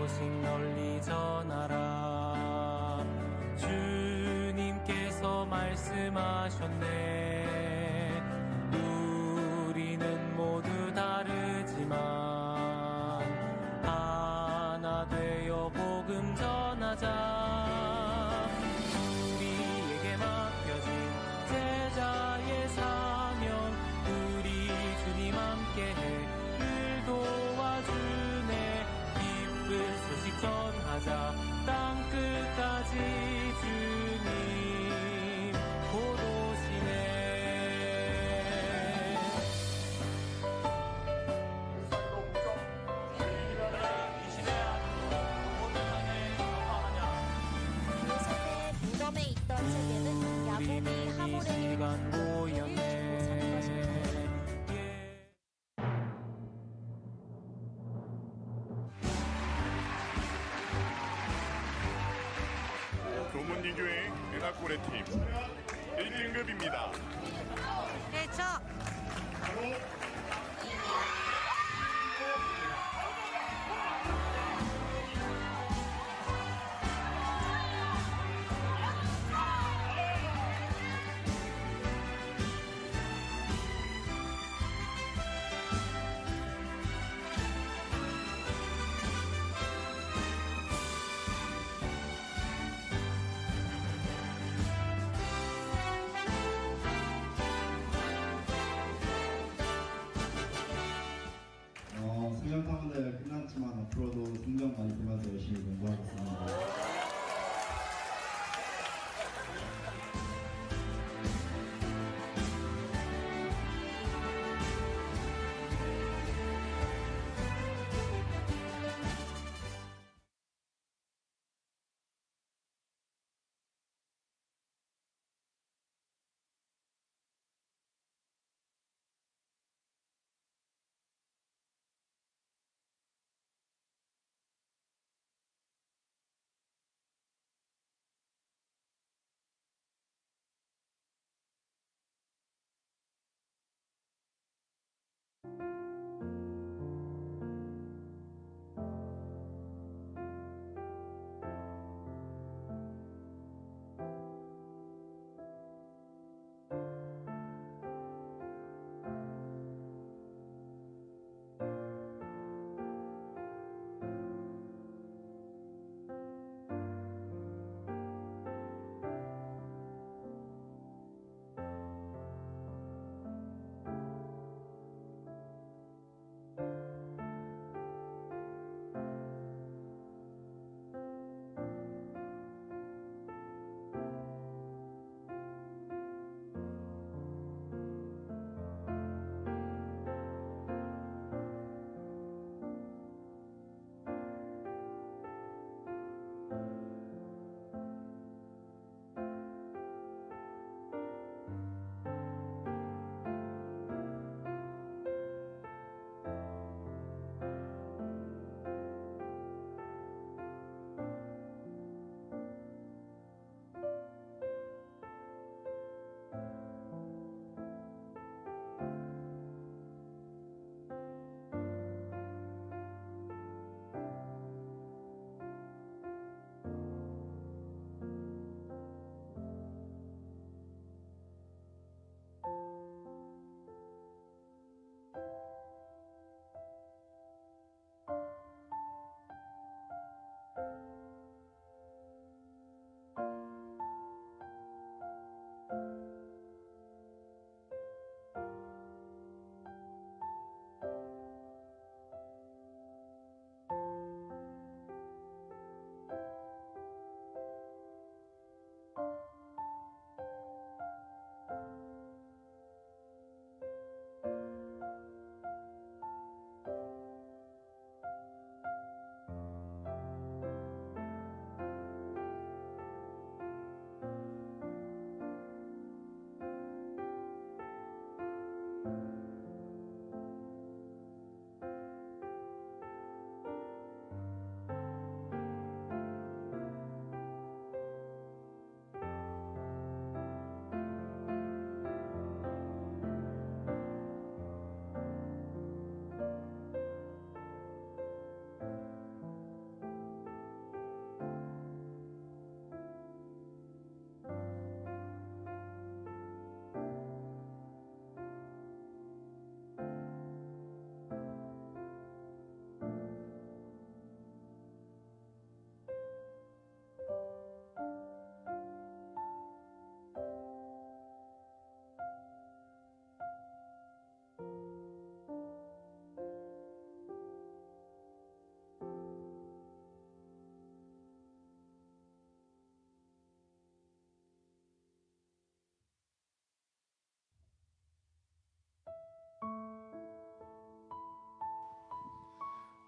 소식 널리 전하라. 주님께서 말씀하셨네. 우리는 모두 다르지만 하나 되어 복음 전하자. 우리에게 맡겨진 제자의 사명, 우리 주님 함께해 늘 도와주네. 기쁜 소식 전하자. 땅 끝까지 주님 곧 오시네. 요셉의 무덤에 있던 세계는 야곱이 하몰에게 시간 모였네. 교문이교회 은하골의 팀 1등급입니다. 네, 저 승전타운대회 끝났지만 앞으로도 승전 많이 보면서 열심히 공부하겠습니다.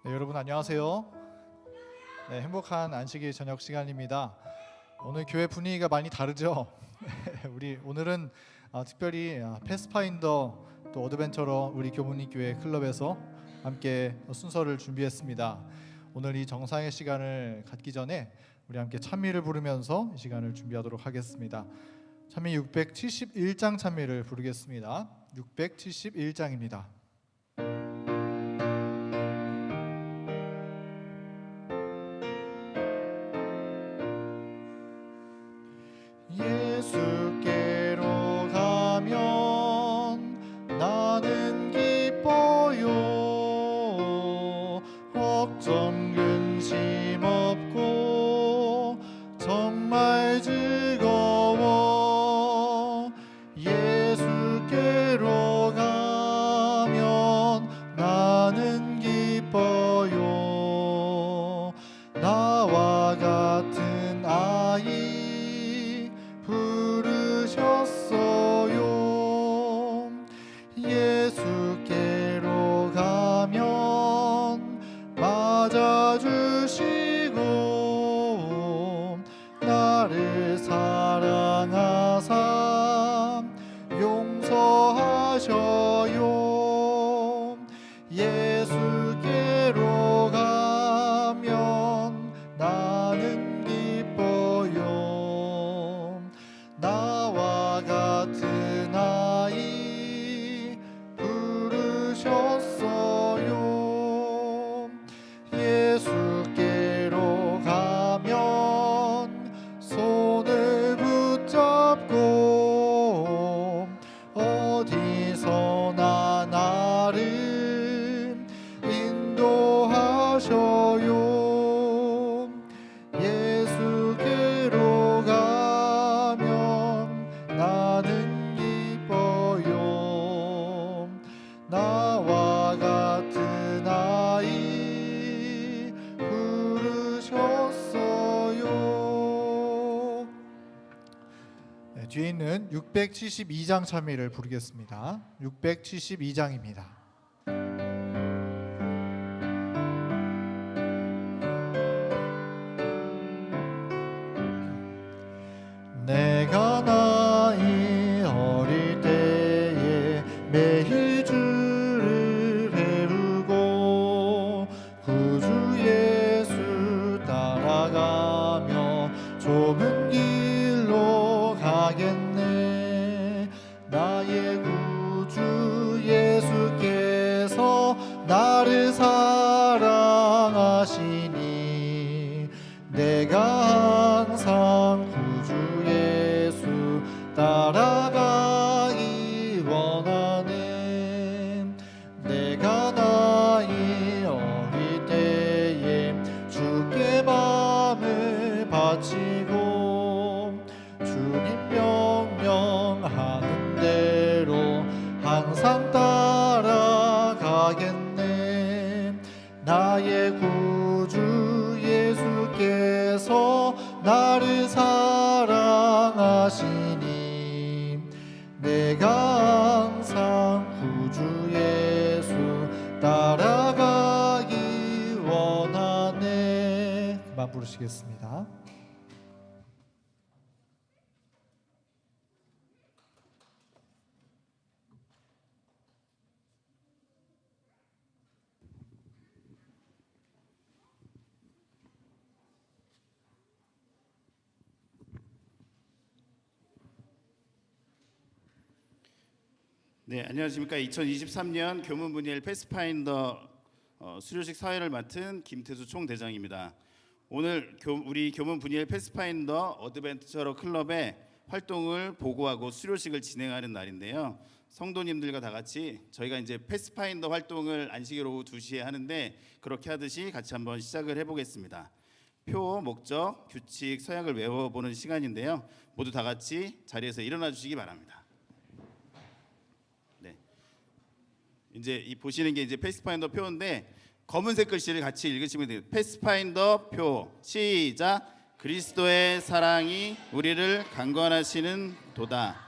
네, 여러분 안녕하세요. 네, 행복한 안식일 저녁 시간입니다. 오늘 교회 분위기가 많이 다르죠? 우리 오늘은 특별히 패스파인더 또 어드벤처러 우리 교문리 교회 클럽에서 함께 순서를 준비했습니다. 오늘 이 정상의 시간을 갖기 전에 우리 함께 찬미를 부르면서 이 시간을 준비하도록 하겠습니다. 찬미 671장 찬미를 부르겠습니다. 671장입니다. 예수께로 가면 나는 기뻐요. 걱정 근심 없고 정말 즐거워. 예수께로 가면 나는 기뻐요. 나와 같은 아이 부르셨어요. 예수께로 가면 맞아주시고 나를 사랑하사 용서하셔요. 예수께로 가면 나는 기뻐요. 나와 같은 아이 부르셨어요. 예수께로 가면 손을 붙잡고 어디서나 나를 인도하셔요. 예수께로 가면 나는 기뻐요. 나와 같은 아이 부르셨어요. 네, 뒤에 있는 672장 찬미를 부르겠습니다. 672장입니다. 내가 나이 어릴 때에 매일 주를 배우고 구주 예수 따라가며 좁은 길로 가겠네. 나의 구주 예수께서 나를 사랑하시니 내가 항상 구주 예수 따라가기 원하네. 내가 나이 어릴 때에 주께 마음을 바치고 주님 명령하는 대로 항상 따라가겠네. 나의 구주 예수께서 나를 사랑하시니 내가 항상 구주 예수 따라가기 원하네. 그만 부르시겠습니다. 네, 안녕하십니까. 2023년 교문분일 패스파인더 수료식 사회를 맡은 김태수 총대장입니다. 오늘 우리 교문분일 패스파인더 어드벤처러 클럽의 활동을 보고하고 수료식을 진행하는 날인데요. 성도님들과 다 같이 저희가 이제 패스파인더 활동을 안식일 오후 2시에 하는데 그렇게 하듯이 같이 한번 시작을 해보겠습니다. 표, 목적, 규칙, 서약을 외워보는 시간인데요. 모두 다 같이 자리에서 일어나 주시기 바랍니다. 이제 이 보시는 게 이제 패스파인더 표인데 검은색 글씨를 같이 읽으시면 돼요. 패스파인더 표 시작. 그리스도의 사랑이 우리를 강권하시는 도다.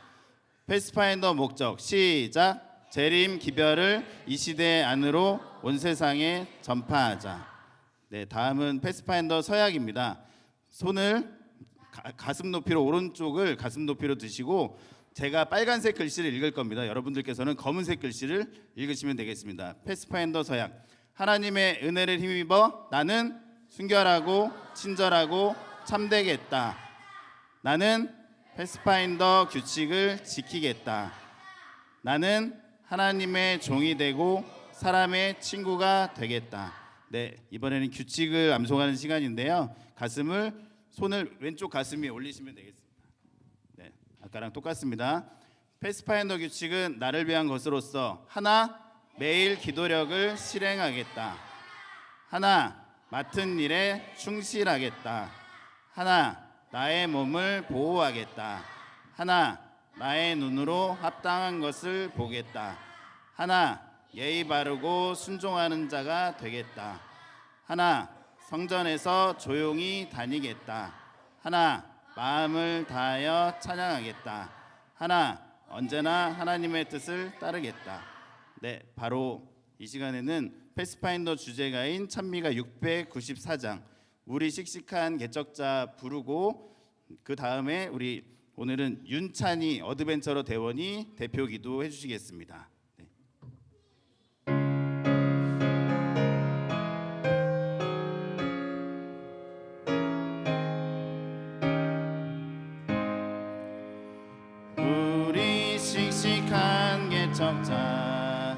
패스파인더 목적 시작. 재림 기별을 이 시대 안으로 온 세상에 전파하자. 네, 다음은 패스파인더 서약입니다. 손을 가슴 높이로 오른쪽을 가슴 높이로 드시고 제가 빨간색 글씨를 읽을 겁니다. 여러분들께서는 검은색 글씨를 읽으시면 되겠습니다. 패스파인더 서약. 하나님의 은혜를 힘입어 나는 순결하고 친절하고 참되겠다. 나는 패스파인더 규칙을 지키겠다. 나는 하나님의 종이 되고 사람의 친구가 되겠다. 네, 이번에는 규칙을 암송하는 시간인데요. 손을 왼쪽 가슴 위에 올리시면 되겠습니다. 네, 아까랑 똑같습니다. 패스파인더 규칙은 나를 위한 것으로서 하나, 매일 기도력을 실행하겠다. 하나, 맡은 일에 충실하겠다. 하나, 나의 몸을 보호하겠다. 하나, 나의 눈으로 합당한 것을 보겠다. 하나, 예의 바르고 순종하는 자가 되겠다. 하나, 성전에서 조용히 다니겠다. 하나, 마음을 다하여 찬양하겠다. 하나, 언제나 하나님의 뜻을 따르겠다. 네, 바로 이 시간에는 패스파인더 주제가인 찬미가 694장 우리 씩씩한 개척자 부르고 그 다음에 우리 오늘은 윤찬이 어드벤처러 대원이 대표 기도해 주시겠습니다. 네. 우리 씩씩한 개척자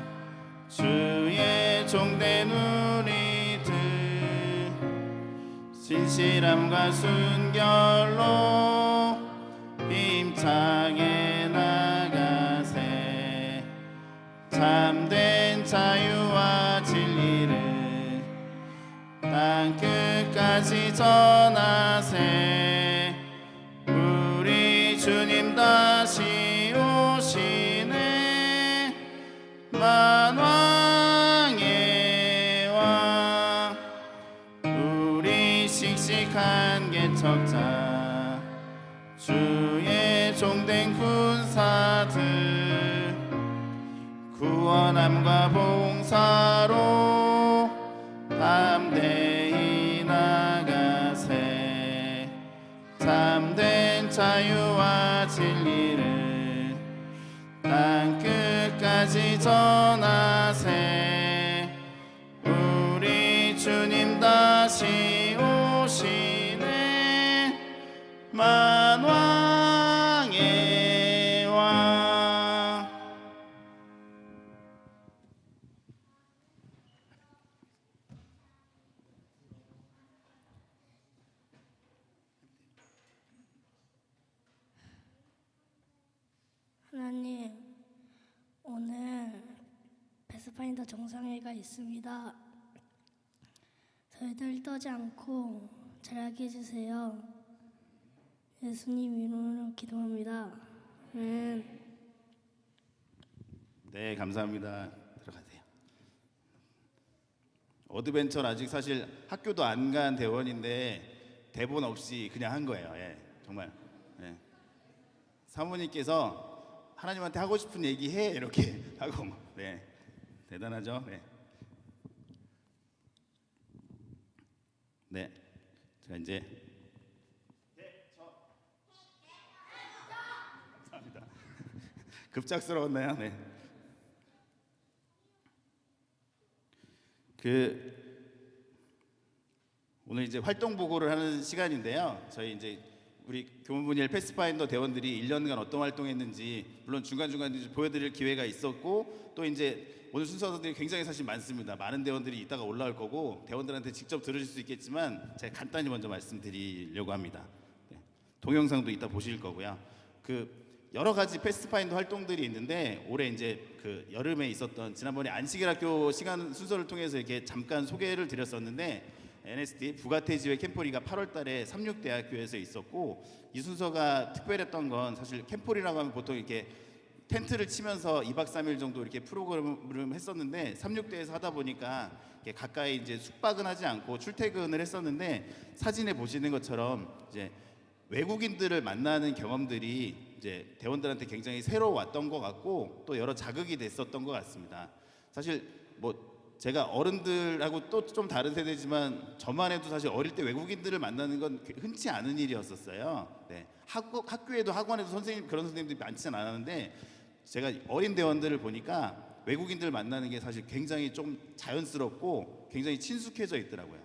주의 종된 우리들 신실함과 순결로 힘차게 나가세 참된 자유와 진리를 땅 끝까지 전하세 우리 주님 다시 오시네 만왕의 왕 우리 씩씩한 개척자 주의 종된 군사들 구원함과 봉사로 담대히 나가세 참된 자유와 진리를 땅 끝까지 전하세 우리 주님 다시 오시네 만왕의 왕. 하나님, 오늘 패스파인더 정상회가 있습니다. 저희들 떠지 않고 잘하게 해주세요. 예수님 이름으로 기도합니다. 네, 감사합니다. 들어가세요. 어드벤처는 아직 사실 학교도 안 간 대원인데 대본 없이 그냥 한 거예요. 예, 정말. 예. 사모님께서 하나님한테 하고 싶은 얘기 해 이렇게 하고 네, 대단하죠. 네. 네, 제가 이제 감사합니다. 급작스러웠나요? 네. 오늘 이제 활동 보고를 하는 시간인데요. 저희 이제 우리 교문분일 패스파인더 대원들이 1년간 어떤 활동했는지 물론 중간중간 보여드릴 기회가 있었고 또 이제 오늘 순서들이 굉장히 사실 많습니다. 많은 대원들이 이따가 올라올 거고 대원들한테 직접 들으실 수 있겠지만 제가 간단히 먼저 말씀드리려고 합니다. 네. 동영상도 이따 보실 거고요. 여러 가지 패스파인더 활동들이 있는데 올해 이제 여름에 있었던 지난번에 안식일 학교 시간 순서를 통해서 이렇게 잠깐 소개를 드렸었는데 NST 부가테지회 캠포리가 8월달에 삼육대학교에서 있었고 이 순서가 특별했던 건 사실 캠포리라고 하면 보통 이렇게 텐트를 치면서 2박 3일 정도 이렇게 프로그램을 했었는데 삼육대에서 하다 보니까 이렇게 가까이 이제 숙박은 하지 않고 출퇴근을 했었는데 사진에 보시는 것처럼 이제 외국인들을 만나는 경험들이 이제 대원들한테 굉장히 새로웠던 것 같고 또 여러 자극이 됐었던 것 같습니다. 사실 뭐 제가 어른들하고 또 좀 다른 세대지만 저만 해도 사실 어릴 때 외국인들을 만나는 건 흔치 않은 일이었었어요. 네. 학교에도 학원에도 선생님 그런 선생님들이 많지는 않았는데 제가 어린 대원들을 보니까 외국인들 만나는 게 사실 굉장히 좀 자연스럽고 굉장히 친숙해져 있더라고요.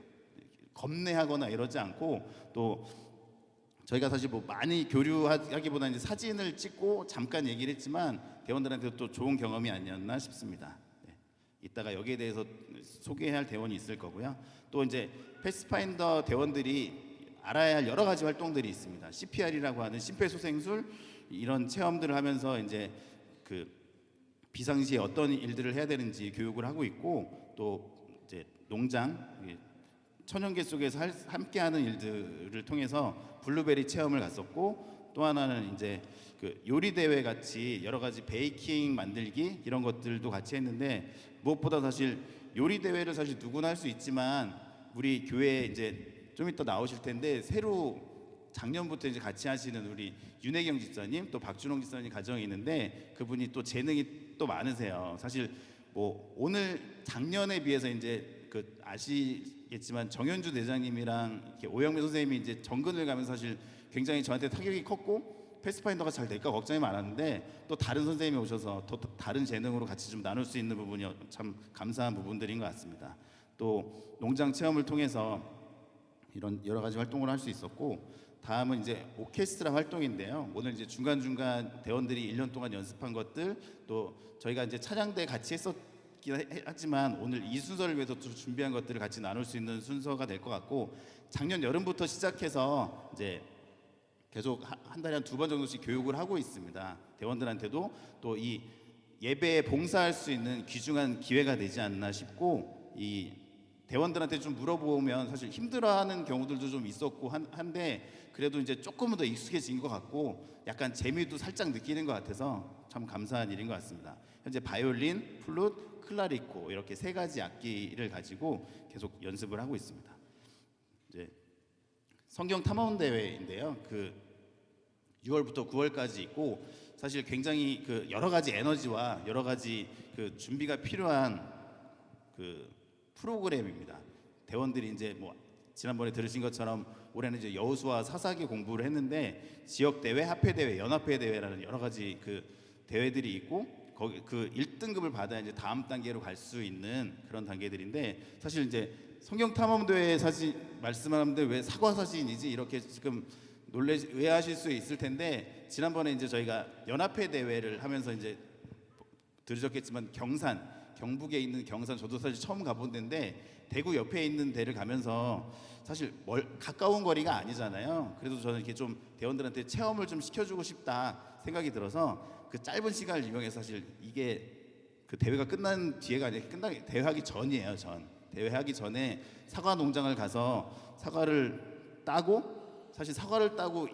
겁내하거나 이러지 않고 또 저희가 사실 뭐 많이 교류하기보다는 이제 사진을 찍고 잠깐 얘기를 했지만 대원들한테 또 좋은 경험이 아니었나 싶습니다. 네. 이따가 여기에 대해서 소개해야 할 대원이 있을 거고요. 또 이제 패스파인더 대원들이 알아야 할 여러 가지 활동들이 있습니다. CPR이라고 하는 심폐소생술 이런 체험들을 하면서 이제 그 비상시에 어떤 일들을 해야 되는지 교육을 하고 있고 또 이제 농장 천연계 속에서 함께하는 일들을 통해서 블루베리 체험을 갔었고 또 하나는 이제 그 요리 대회 같이 여러 가지 베이킹 만들기 이런 것들도 같이 했는데 무엇보다 사실 요리 대회를 사실 누구나 할 수 있지만 우리 교회에 이제 좀 이따 나오실 텐데 새로 작년부터 이제 같이 하시는 우리 윤혜경 집사님 또 박준홍 집사님 가정이 있는데 그분이 또 재능이 또 많으세요. 사실 뭐 오늘 작년에 비해서 이제 그 아시겠지만 정현주 대장님이랑 이렇게 오영미 선생님이 이제 정근을 가면서 사실 굉장히 저한테 타격이 컸고 패스파인더가 잘 될까 걱정이 많았는데 또 다른 선생님이 오셔서 또 다른 재능으로 같이 좀 나눌 수 있는 부분이 참 감사한 부분들인 것 같습니다. 또 농장 체험을 통해서 이런 여러 가지 활동을 할 수 있었고 다음은 이제 오케스트라 활동인데요. 오늘 이제 중간중간 대원들이 1년 동안 연습한 것들 또 저희가 이제 찬양대 같이 했었긴 하지만 오늘 이 순서를 위해서 또 준비한 것들을 같이 나눌 수 있는 순서가 될 것 같고 작년 여름부터 시작해서 이제 계속 한 달에 한 2번 정도씩 교육을 하고 있습니다. 대원들한테도 또 이 예배에 봉사할 수 있는 귀중한 기회가 되지 않나 싶고 이 대원들한테 좀 물어보면 사실 힘들어하는 경우들도 좀 있었고 한데 그래도 이제 조금은 더 익숙해진 것 같고 약간 재미도 살짝 느끼는 것 같아서 참 감사한 일인 것 같습니다. 현재 바이올린, 플룻, 클라리코 이렇게 3가지 악기를 가지고 계속 연습을 하고 있습니다. 이제 성경 탐험 대회인데요. 그 6월부터 9월까지 있고 사실 굉장히 그 여러 가지 에너지와 여러 가지 그 준비가 필요한 그 프로그램입니다. 대원들이 이제 뭐 지난번에 들으신 것처럼 올해는 이제 여호수아 사사기 공부를 했는데 지역 대회, 합회 대회, 연합회 대회라는 여러 가지 그 대회들이 있고 거기 그 1등급을 받아야 이제 다음 단계로 갈 수 있는 그런 단계들인데 사실 이제 성경 탐험 대회 사진 말씀하는데 왜 사과 사진이지 이렇게 지금 의아하실 수 있을 텐데 지난번에 이제 저희가 연합회 대회를 하면서 이제 들으셨겠지만 경북에 있는 경산 저도 사실 처음 가본 데인데 대구 옆에 있는 데를 가면서 사실 가까운 거리가 아니잖아요. 그래도 저는 이렇게 좀 대원들한테 체험을 좀 시켜주고 싶다 생각이 들어서 그 짧은 시간을 이용해서 사실 이게 그 대회가 끝난 뒤에가 아니라 대회하기 전이에요. 대회하기 전에 사과 농장을 가서 사과를 따고 사실 사과를 따고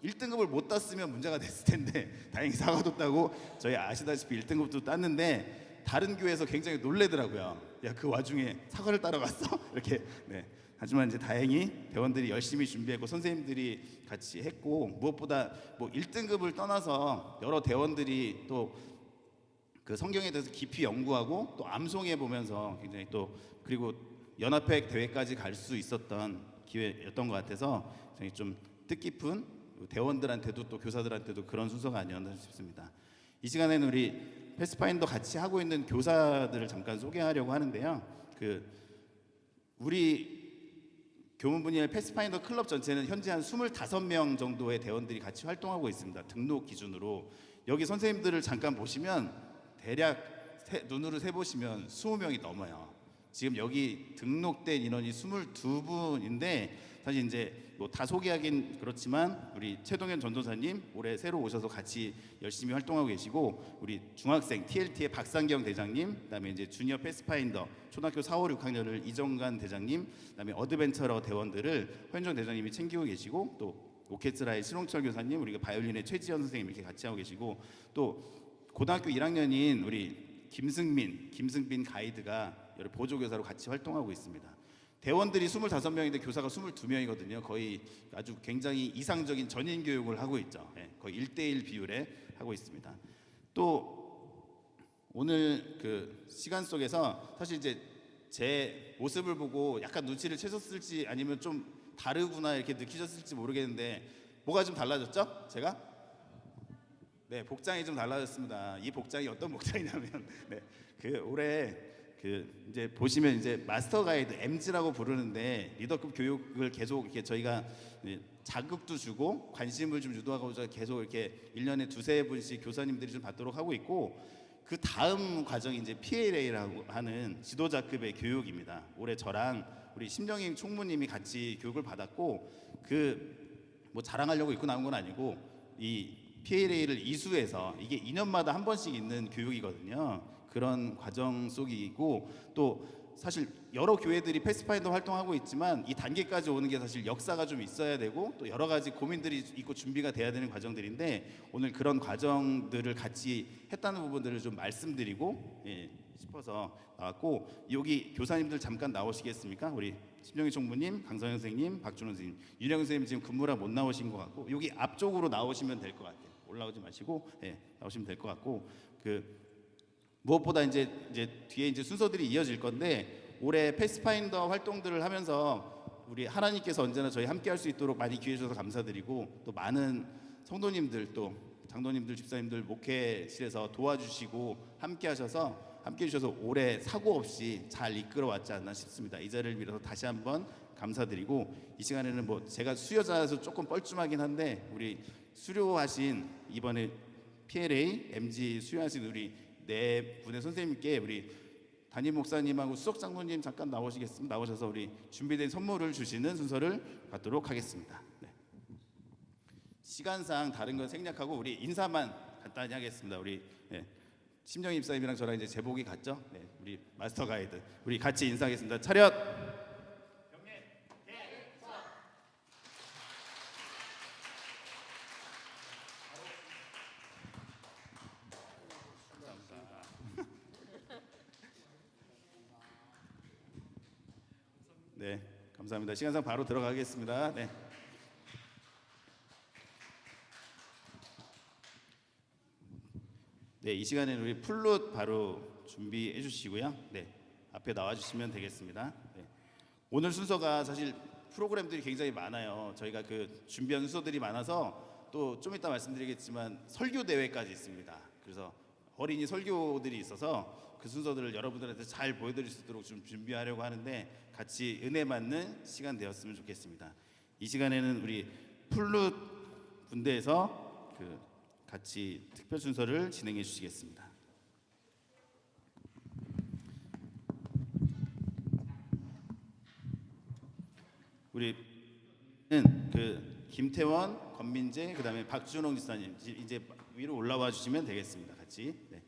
1등급을 못 땄으면 문제가 됐을 텐데 다행히 사과도 따고 저희 아시다시피 1등급도 땄는데 다른 교회에서 굉장히 놀래더라고요. 야, 그 와중에 사과를 따러 갔어? 이렇게. 네. 하지만 이제 다행히 대원들이 열심히 준비했고 선생님들이 같이 했고 무엇보다 뭐 1등급을 떠나서 여러 대원들이 또 그 성경에 대해서 깊이 연구하고 또 암송해 보면서 굉장히 또 그리고 연합회 대회까지 갈 수 있었던 기회였던 것 같아서 굉장히 좀 뜻깊은 대원들한테도 또 교사들한테도 그런 순서가 아니었나 싶습니다. 이 시간에는 우리 패스파인더 같이 하고 있는 교사들을 잠깐 소개하려고 하는데요. 그 우리 교문분야의 패스파인더 클럽 전체는 현재 한 25명 정도의 대원들이 같이 활동하고 있습니다. 등록 기준으로 여기 선생님들을 잠깐 보시면 대략 눈으로 세보시면 20명이 넘어요. 지금 여기 등록된 인원이 22분인데 사실 이제 뭐 다 소개하긴 그렇지만 우리 최동현 전도사님 올해 새로 오셔서 같이 열심히 활동하고 계시고 우리 중학생 TLT의 박상경 대장님 그다음에 이제 주니어 패스파인더 초등학교 4, 5, 6학년을 이정관 대장님 그다음에 어드벤처러 대원들을 허현정 대장님이 챙기고 계시고 또 오케스트라의 신홍철 교사님 우리가 바이올린의 최지연 선생님 이렇게 같이 하고 계시고 또 고등학교 1학년인 우리 김승빈 가이드가 여러 보조교사로 같이 활동하고 있습니다. 대원들이 25명인데 교사가 22명이거든요. 거의 아주 굉장히 이상적인 전인 교육을 하고 있죠. 예, 거의 1대1 비율에 하고 있습니다. 또 오늘 그 시간 속에서 사실 이제 제 모습을 보고 약간 눈치를 채셨을지 아니면 좀 다르구나 이렇게 느끼셨을지 모르겠는데 뭐가 좀 달라졌죠? 제가? 네, 복장이 좀 달라졌습니다. 이 복장이 어떤 복장이냐면 네, 그 올해 그 이제 보시면 이제 마스터 가이드 MG라고 부르는데 리더급 교육을 계속 이렇게 저희가 자극도 주고 관심을 좀 유도하고 계속 이렇게 1년에 두세 분씩 교사님들이 좀 받도록 하고 있고 그 다음 과정이 이제 PLA라고 하는 지도자급의 교육입니다. 올해 저랑 우리 심정임 총무님이 같이 교육을 받았고 그 뭐 자랑하려고 입고 나온 건 아니고 이 PLA를 이수해서 이게 2년마다 한 번씩 있는 교육이거든요. 그런 과정 속이고 또 사실 여러 교회들이 패스파인더 활동하고 있지만 이 단계까지 오는 게 사실 역사가 좀 있어야 되고 또 여러 가지 고민들이 있고 준비가 돼야 되는 과정들인데 오늘 그런 과정들을 같이 했다는 부분들을 좀 말씀드리고 싶어서 나왔고 여기 교사님들 잠깐 나오시겠습니까? 우리 심정희 총무님, 강성현 선생님, 박준호 선생님, 윤영 선생님 지금 근무라 못 나오신 것 같고 여기 앞쪽으로 나오시면 될 것 같아요. 올라오지 마시고 나오시면 될 것 같고 그 무엇보다 이제 뒤에 이제 순서들이 이어질 건데 올해 패스파인더 활동들을 하면서 우리 하나님께서 언제나 저희 함께 할 수 있도록 많이 기회 주셔서 감사드리고 또 많은 성도님들 또 장로님들 집사님들 목회실에서 도와주시고 함께 해주셔서 올해 사고 없이 잘 이끌어 왔지 않나 싶습니다. 이 자리를 빌어서 다시 한번 감사드리고 이 시간에는 뭐 제가 수여자라서 조금 뻘쭘하긴 한데 우리 수료하신 이번에 PLA, MG 수료하신 우리 네 분의 선생님께 우리 담임 목사님하고 수석 장로님 잠깐 나오시겠습니다. 나오셔서 우리 준비된 선물을 주시는 순서를 갖도록 하겠습니다. 네. 시간상 다른 건 생략하고 우리 인사만 간단히 하겠습니다. 우리 심정희 입사님이랑 저랑 이제 제복이 같죠? 네, 우리 마스터 가이드 우리 같이 인사하겠습니다. 차렷. 네, 감사합니다. 시간상 바로 들어가겠습니다. 네. 네, 이 시간에는 우리 플룻 바로 준비해 주시고요. 네, 앞에 나와 주시면 되겠습니다. 네. 오늘 순서가 사실 프로그램들이 굉장히 많아요. 저희가 그 준비한 순서들이 많아서 또 좀 이따 말씀드리겠지만 설교 대회까지 있습니다. 그래서 어린이 설교들이 있어서 그 순서들을 여러분들한테 잘 보여드릴 수 있도록 좀 준비하려고 하는데 같이 은혜 받는 시간 되었으면 좋겠습니다. 이 시간에는 우리 플룻 분대에서 그 같이 특별 순서를 진행해 주시겠습니다. 우리는 그 김태원, 권민재, 그다음에 박준홍 지사님 이제 위로 올라와 주시면 되겠습니다. 같이. 네.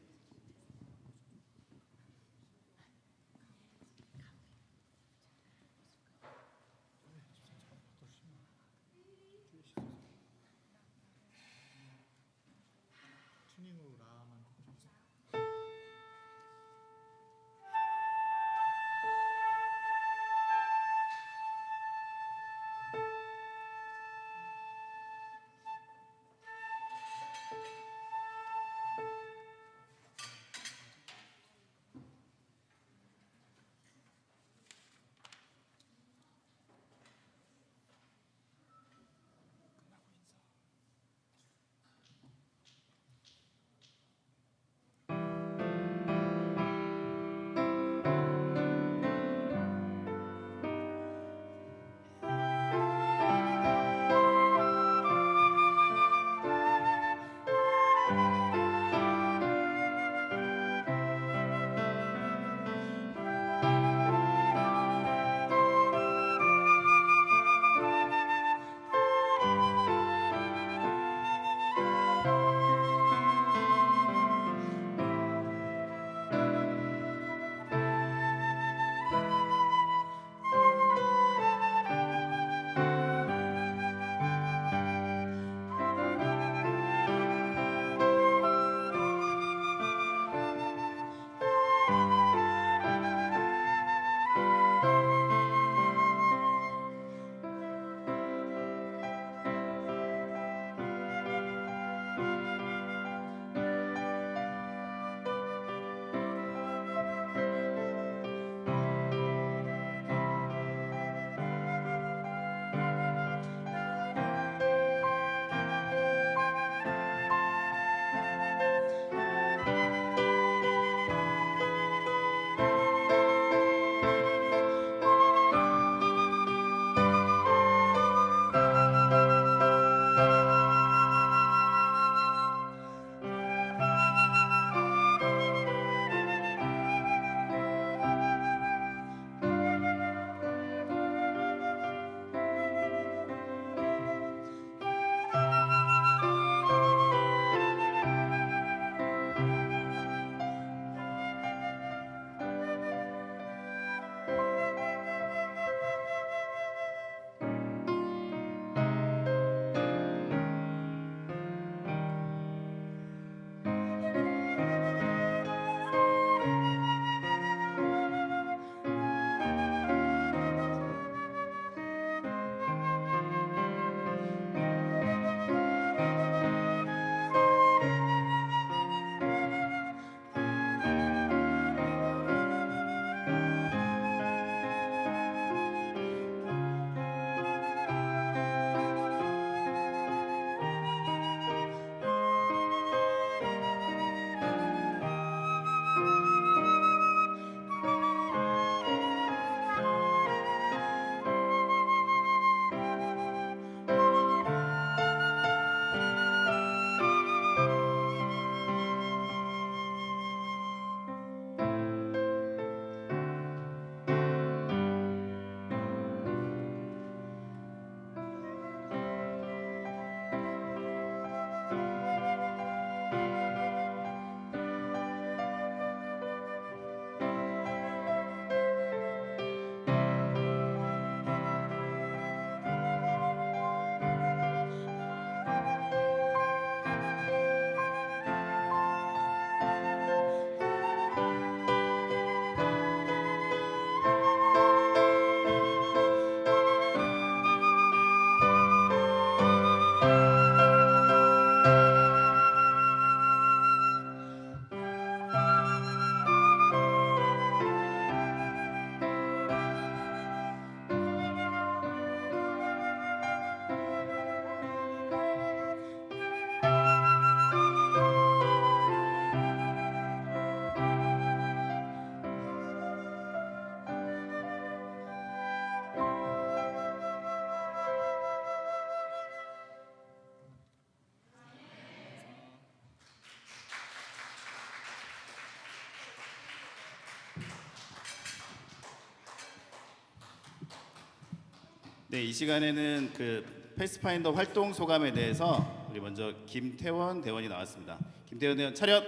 네, 이 시간에는 그 패스파인더 활동 소감에 대해서 우리 먼저 김태원 대원이 나왔습니다. 김태원 대원 차렷.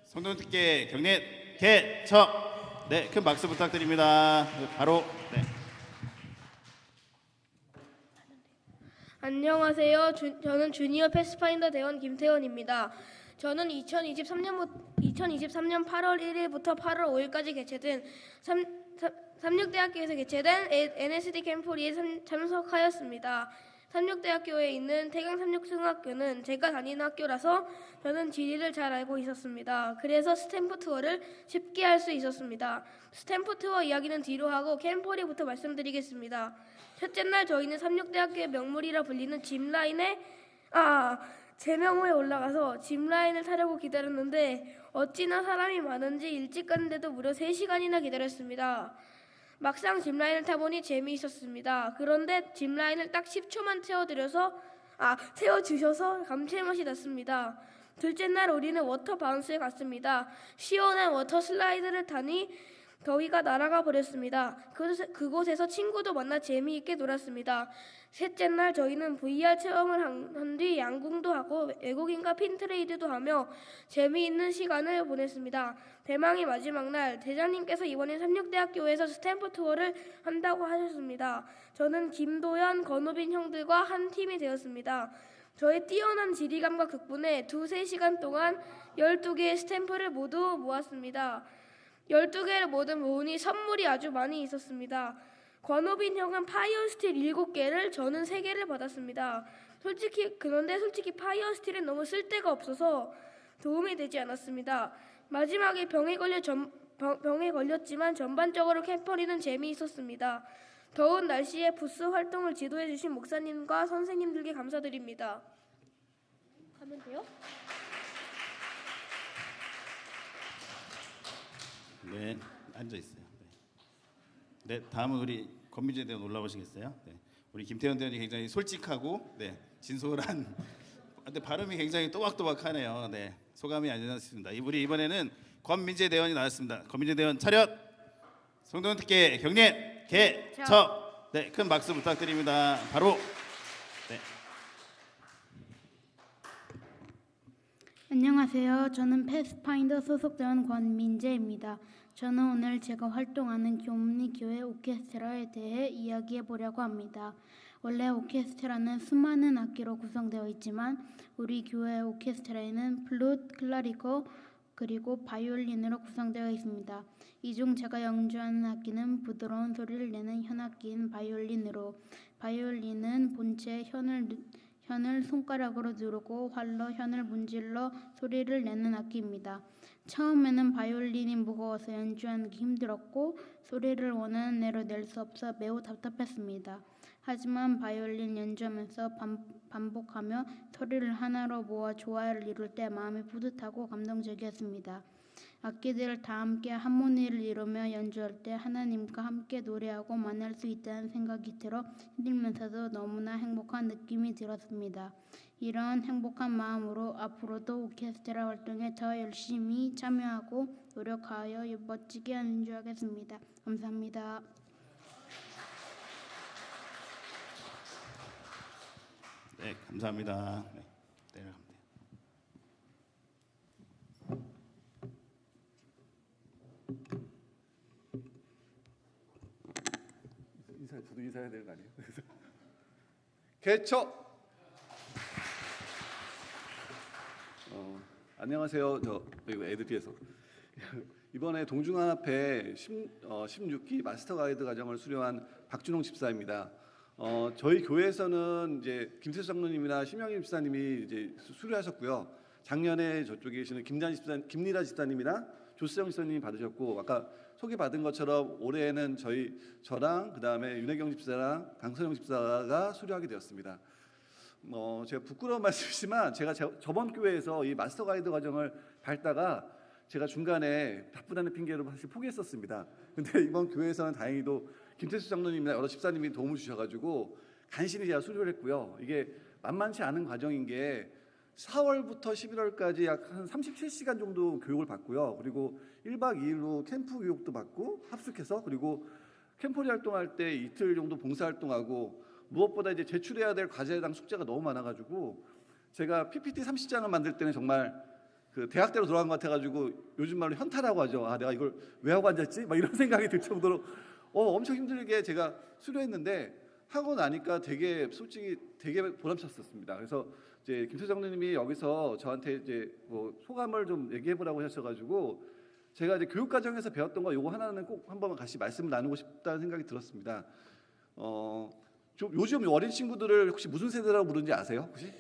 성동특계 경례 개척. 네, 큰 박수 부탁드립니다. 바로 네. 안녕하세요. 저는 주니어 패스파인더 대원 김태원입니다. 저는 2023년 8월 1일부터 8월 5일까지 개최된 삼육대학교에서 개최된 NSD 캠프리에 참석하였습니다. 삼육대학교에 있는 태강 삼육중학교는 제가 다니는 학교라서 저는 지리를 잘 알고 있었습니다. 그래서 스탬프 투어를 쉽게 할 수 있었습니다. 스탬프 투어 이야기는 뒤로 하고 캠퍼리부터 말씀드리겠습니다. 첫째 날 저희는 삼육대학교의 명물이라 불리는 제명호에 올라가서 짚라인을 타려고 기다렸는데 어찌나 사람이 많은지 일찍 갔는데도 무려 3시간이나 기다렸습니다. 막상 짚라인을 타보니 재미있었습니다. 그런데 짚라인을 딱 10초만 태워주셔서 감칠맛이 났습니다. 둘째 날 우리는 워터 바운스에 갔습니다. 시원한 워터 슬라이드를 타니 더위가 날아가 버렸습니다. 그곳에서 친구도 만나 재미있게 놀았습니다. 셋째 날 저희는 VR 체험을 한 뒤 양궁도 하고 외국인과 핀트레이드도 하며 재미있는 시간을 보냈습니다. 대망의 마지막 날 대장님께서 이번에 삼육대학교에서 스탬프 투어를 한다고 하셨습니다. 저는 김도현, 건우빈 형들과 한 팀이 되었습니다. 저의 뛰어난 지리감과 극분에 2-3시간 동안 12개의 스탬프를 모두 모았습니다. 12개를 모두 모으니 선물이 아주 많이 있었습니다. 권호빈 형은 파이어 스틸 7개를, 저는 3개를 받았습니다. 그런데 솔직히 파이어 스틸은 너무 쓸데가 없어서 도움이 되지 않았습니다. 마지막에 병에 걸렸지만 전반적으로 캠퍼리는 재미있었습니다. 더운 날씨에 부스 활동을 지도해 주신 목사님과 선생님들께 감사드립니다. 가면 돼요? 네, 앉아 있어요. 네, 다음은 우리 권민재 대원 올라오시겠어요? 네, 우리 김태원 대원이 굉장히 솔직하고 진솔한. 근데 발음이 굉장히 또박또박하네요. 네, 소감이 아니었습니다. 우리 이번에는 권민재 대원이 나왔습니다. 권민재 대원 차렷. 성동특계 경례 개척. 네, 큰 박수 부탁드립니다. 바로 네. 안녕하세요. 저는 패스파인더 소속 대원 권민재입니다. 저는 오늘 제가 활동하는 교문리교회 오케스트라에 대해 이야기해 보려고 합니다. 원래 오케스트라는 수많은 악기로 구성되어 있지만 우리 교회 오케스트라에는 플룻, 클라리코, 그리고 바이올린으로 구성되어 있습니다. 이 중 제가 연주하는 악기는 부드러운 소리를 내는 현악기인 바이올린으로, 바이올린은 본체 현을 손가락으로 누르고 활로 현을 문질러 소리를 내는 악기입니다. 처음에는 바이올린이 무거워서 연주하기 힘들었고 소리를 원하는 대로 낼 수 없어 매우 답답했습니다. 하지만 바이올린 연주하면서 반복하며 소리를 하나로 모아 조화를 이룰 때 마음이 뿌듯하고 감동적이었습니다. 악기들을 다 함께 하모니를 이루며 연주할 때 하나님과 함께 노래하고 만날 수 있다는 생각이 들어 힘들면서도 너무나 행복한 느낌이 들었습니다. 이런 행복한 마음으로 앞으로도 오케스트라 활동에 더 열심히 참여하고 노력하여 멋지게 연주하겠습니다. 감사합니다. 네, 감사합니다. 네, 내려갑니다. 저도 인사해야 되는 거 아니에요? 개척. 안녕하세요. 저 애들 뒤에서 이번에 동중합회 16기 마스터 가이드 과정을 수료한 박준홍 집사입니다. 저희 교회에서는 이제 김태수 장로님이나 심영임 집사님이 이제 수료하셨고요. 작년에 저쪽에 계시는 김리라 집사님이나 조수영 집사님이 받으셨고, 아까 소개받은 것처럼 올해는 저랑 그다음에 윤혜경 집사랑 강선영 집사가 수료하게 되었습니다. 제가 부끄러운 말씀이지만 제가 저번 교회에서 이 마스터 가이드 과정을 밟다가 제가 중간에 바쁘다는 핑계로 사실 포기했었습니다. 근데 이번 교회에서는 다행히도 김태수 장로님이나 여러 집사님이 도움을 주셔가지고 간신히 제가 수료를 했고요. 이게 만만치 않은 과정인 게 4월부터 11월까지 약 한 37시간 정도 교육을 받고요. 그리고 1박 2일로 캠프 교육도 받고 합숙해서, 그리고 캠퍼리 활동할 때 이틀 정도 봉사활동하고 무엇보다 이제 제출해야 될 과제당 숙제가 너무 많아가지고 제가 PPT 30장을 만들 때는 정말 그 대학대로 돌아간 것 같아가지고 요즘 말로 현타라고 하죠. 아, 내가 이걸 왜 하고 앉았지? 막 이런 생각이 들 정도로 엄청 힘들게 제가 수료했는데 하고 나니까 되게 솔직히 되게 보람찼었습니다. 그래서 이제 김 소장님이 여기서 저한테 이제 뭐 소감을 좀 얘기해 보라고 하셔가지고 제가 이제 교육 과정에서 배웠던 거 요거 하나는 꼭 한번 같이 말씀을 나누고 싶다는 생각이 들었습니다. 좀 요즘 어린 친구들을 혹시 무슨 세대라고 부르는지 아세요? 혹시?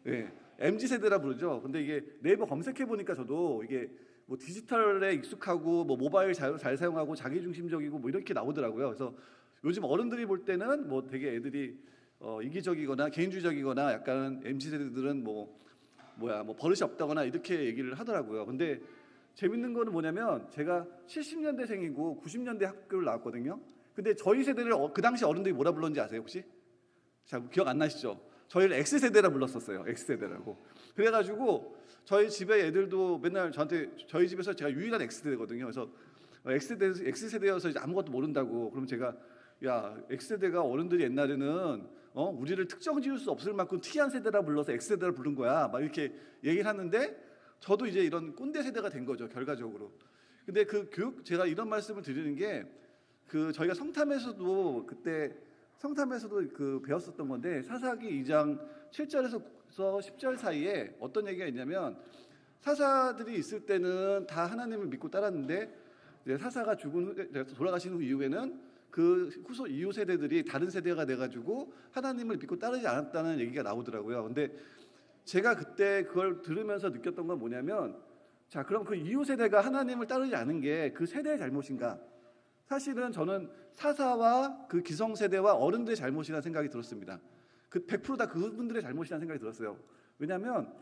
네, MZ 세대라 부르죠. 근데 이게 네이버 검색해 보니까 저도 이게 뭐 디지털에 익숙하고 뭐 모바일 잘 사용하고 자기중심적이고 뭐 이렇게 나오더라고요. 그래서 요즘 어른들이 볼 때는 뭐 되게 애들이 이기적이거나 개인주의적이거나 약간 MZ 세대들은 뭐 버릇이 없다거나 이렇게 얘기를 하더라고요. 근데 재밌는 거는 뭐냐면 제가 70년대생이고 90년대 학교를 나왔거든요. 근데 저희 세대를 그 당시 어른들이 뭐라 불렀는지 아세요 혹시? 잘 기억 안 나시죠? 저희를 X세대라 불렀었어요. X세대라고. 그래가지고 저희 집에 애들도 맨날 저한테 저희 집에서 제가 유일한 X세대거든요. 그래서 X세대여서 이제 아무것도 모른다고. 그럼 제가 야 X세대가 어른들이 옛날에는 우리를 특정 지을 수 없을 만큼 특이한 세대라 불러서 X세대라 부른 거야. 막 이렇게 얘기를 하는데 저도 이제 이런 꼰대 세대가 된 거죠. 결과적으로. 근데 그 교육 제가 이런 말씀을 드리는 게 그 저희가 성탐에서도 그때 성탐에서도 그 배웠었던 건데 사사기 2장 7절에서 10절 사이에 어떤 얘기가 있냐면 사사들이 있을 때는 다 하나님을 믿고 따랐는데 이제 사사가 돌아가신 후 이후에는 그 후손 이후 세대들이 다른 세대가 돼가지고 하나님을 믿고 따르지 않았다는 얘기가 나오더라고요. 근데 제가 그때 그걸 들으면서 느꼈던 건 뭐냐면 자 그럼 그 이후 세대가 하나님을 따르지 않은 게 그 세대의 잘못인가? 사실은 저는 사사와 그 기성세대와 어른들의 잘못이라는 생각이 들었습니다. 그 100% 다 그분들의 잘못이라는 생각이 들었어요. 왜냐하면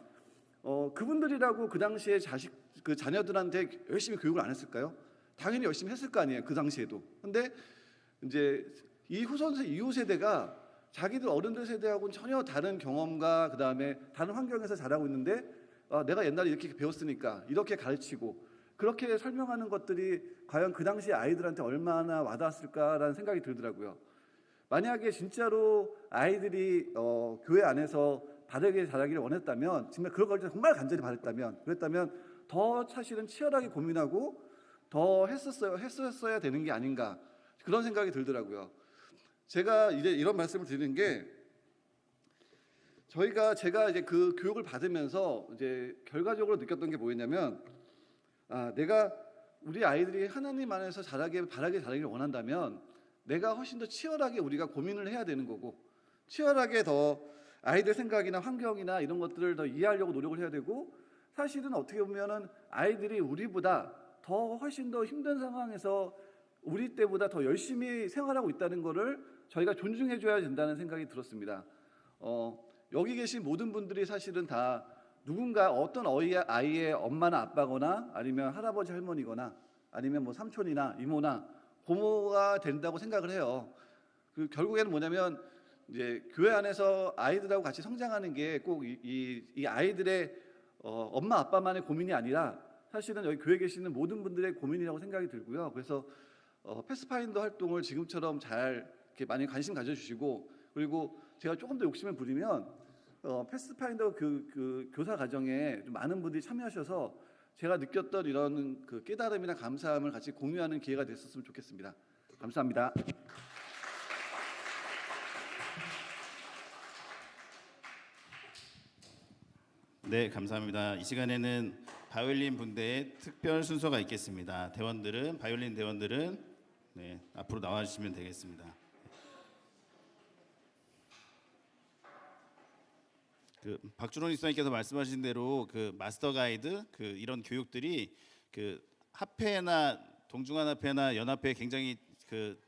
그분들이라고 그 당시에 그 자녀들한테 열심히 교육을 안 했을까요? 당연히 열심히 했을 거 아니에요. 그 당시에도. 근데 이제 이 이후 세대가 자기들 어른들 세대하고는 전혀 다른 경험과 그다음에 다른 환경에서 자라고 있는데 내가 옛날에 이렇게 배웠으니까 이렇게 가르치고 그렇게 설명하는 것들이 과연 그 당시 아이들한테 얼마나 와닿았을까라는 생각이 들더라고요. 만약에 진짜로 아이들이 교회 안에서 바르게 자라기를 원했다면 정말 그런 걸 정말 간절히 바랬다면 그랬다면 더 사실은 치열하게 고민하고 더 했었어야 되는 게 아닌가 그런 생각이 들더라고요. 제가 이제 이런 말씀을 드리는 게 제가 이제 그 교육을 받으면서 이제 결과적으로 느꼈던 게 뭐였냐면 내가 우리 아이들이 하나님 안에서 바라게 자라기를 원한다면 내가 훨씬 더 치열하게 우리가 고민을 해야 되는 거고 치열하게 더 아이들 생각이나 환경이나 이런 것들을 더 이해하려고 노력을 해야 되고 사실은 어떻게 보면은 아이들이 우리보다 더 훨씬 더 힘든 상황에서 우리 때보다 더 열심히 생활하고 있다는 거를 저희가 존중해 줘야 된다는 생각이 들었습니다. 여기 계신 모든 분들이 사실은 다 누군가 어떤 아이의 엄마나 아빠거나 아니면 할아버지 할머니거나 아니면 뭐 삼촌이나 이모나 고모가 된다고 생각을 해요. 그 결국에는 뭐냐면 이제 교회 안에서 아이들하고 같이 성장하는 게 꼭 이 아이들의 엄마 아빠만의 고민이 아니라 사실은 여기 교회에 계시는 모든 분들의 고민이라고 생각이 들고요. 그래서 패스파인더 활동을 지금처럼 잘 이렇게 많이 관심 가져주시고 그리고 제가 조금 더 욕심을 부리면 패스파인더 그 교사 과정에 좀 많은 분들이 참여하셔서 제가 느꼈던 이런 그 깨달음이나 감사함을 같이 공유하는 기회가 됐었으면 좋겠습니다. 감사합니다. 네, 감사합니다. 이 시간에는 바이올린 분대의 특별 순서가 있겠습니다. 바이올린 대원들은 앞으로 나와주시면 되겠습니다. 그 박준원 이사님께서 말씀하신 대로 그 마스터 가이드 이런 교육들이 그 합회나 동중한합회나 연합회 굉장히 그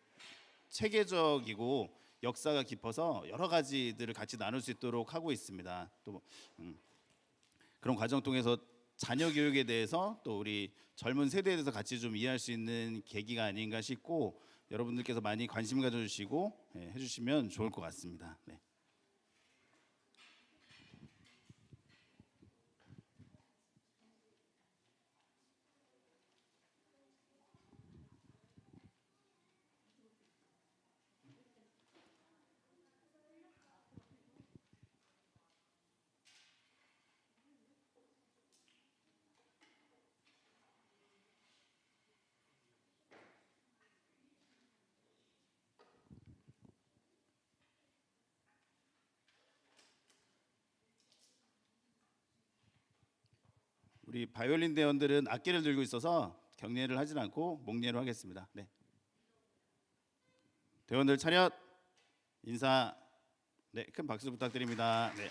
체계적이고 역사가 깊어서 여러 가지들을 같이 나눌 수 있도록 하고 있습니다. 또 그런 과정 통해서 자녀 교육에 대해서 또 우리 젊은 세대에 대해서 같이 좀 이해할 수 있는 계기가 아닌가 싶고 여러분들께서 많이 관심 가져주시고 해주시면 좋을 것 같습니다. 네. 우리 바이올린 대원들은 악기를 들고 있어서 경례를 하진 않고 목례로 하겠습니다. 네. 대원들 차렷 인사. 네, 큰 박수 부탁드립니다. 네.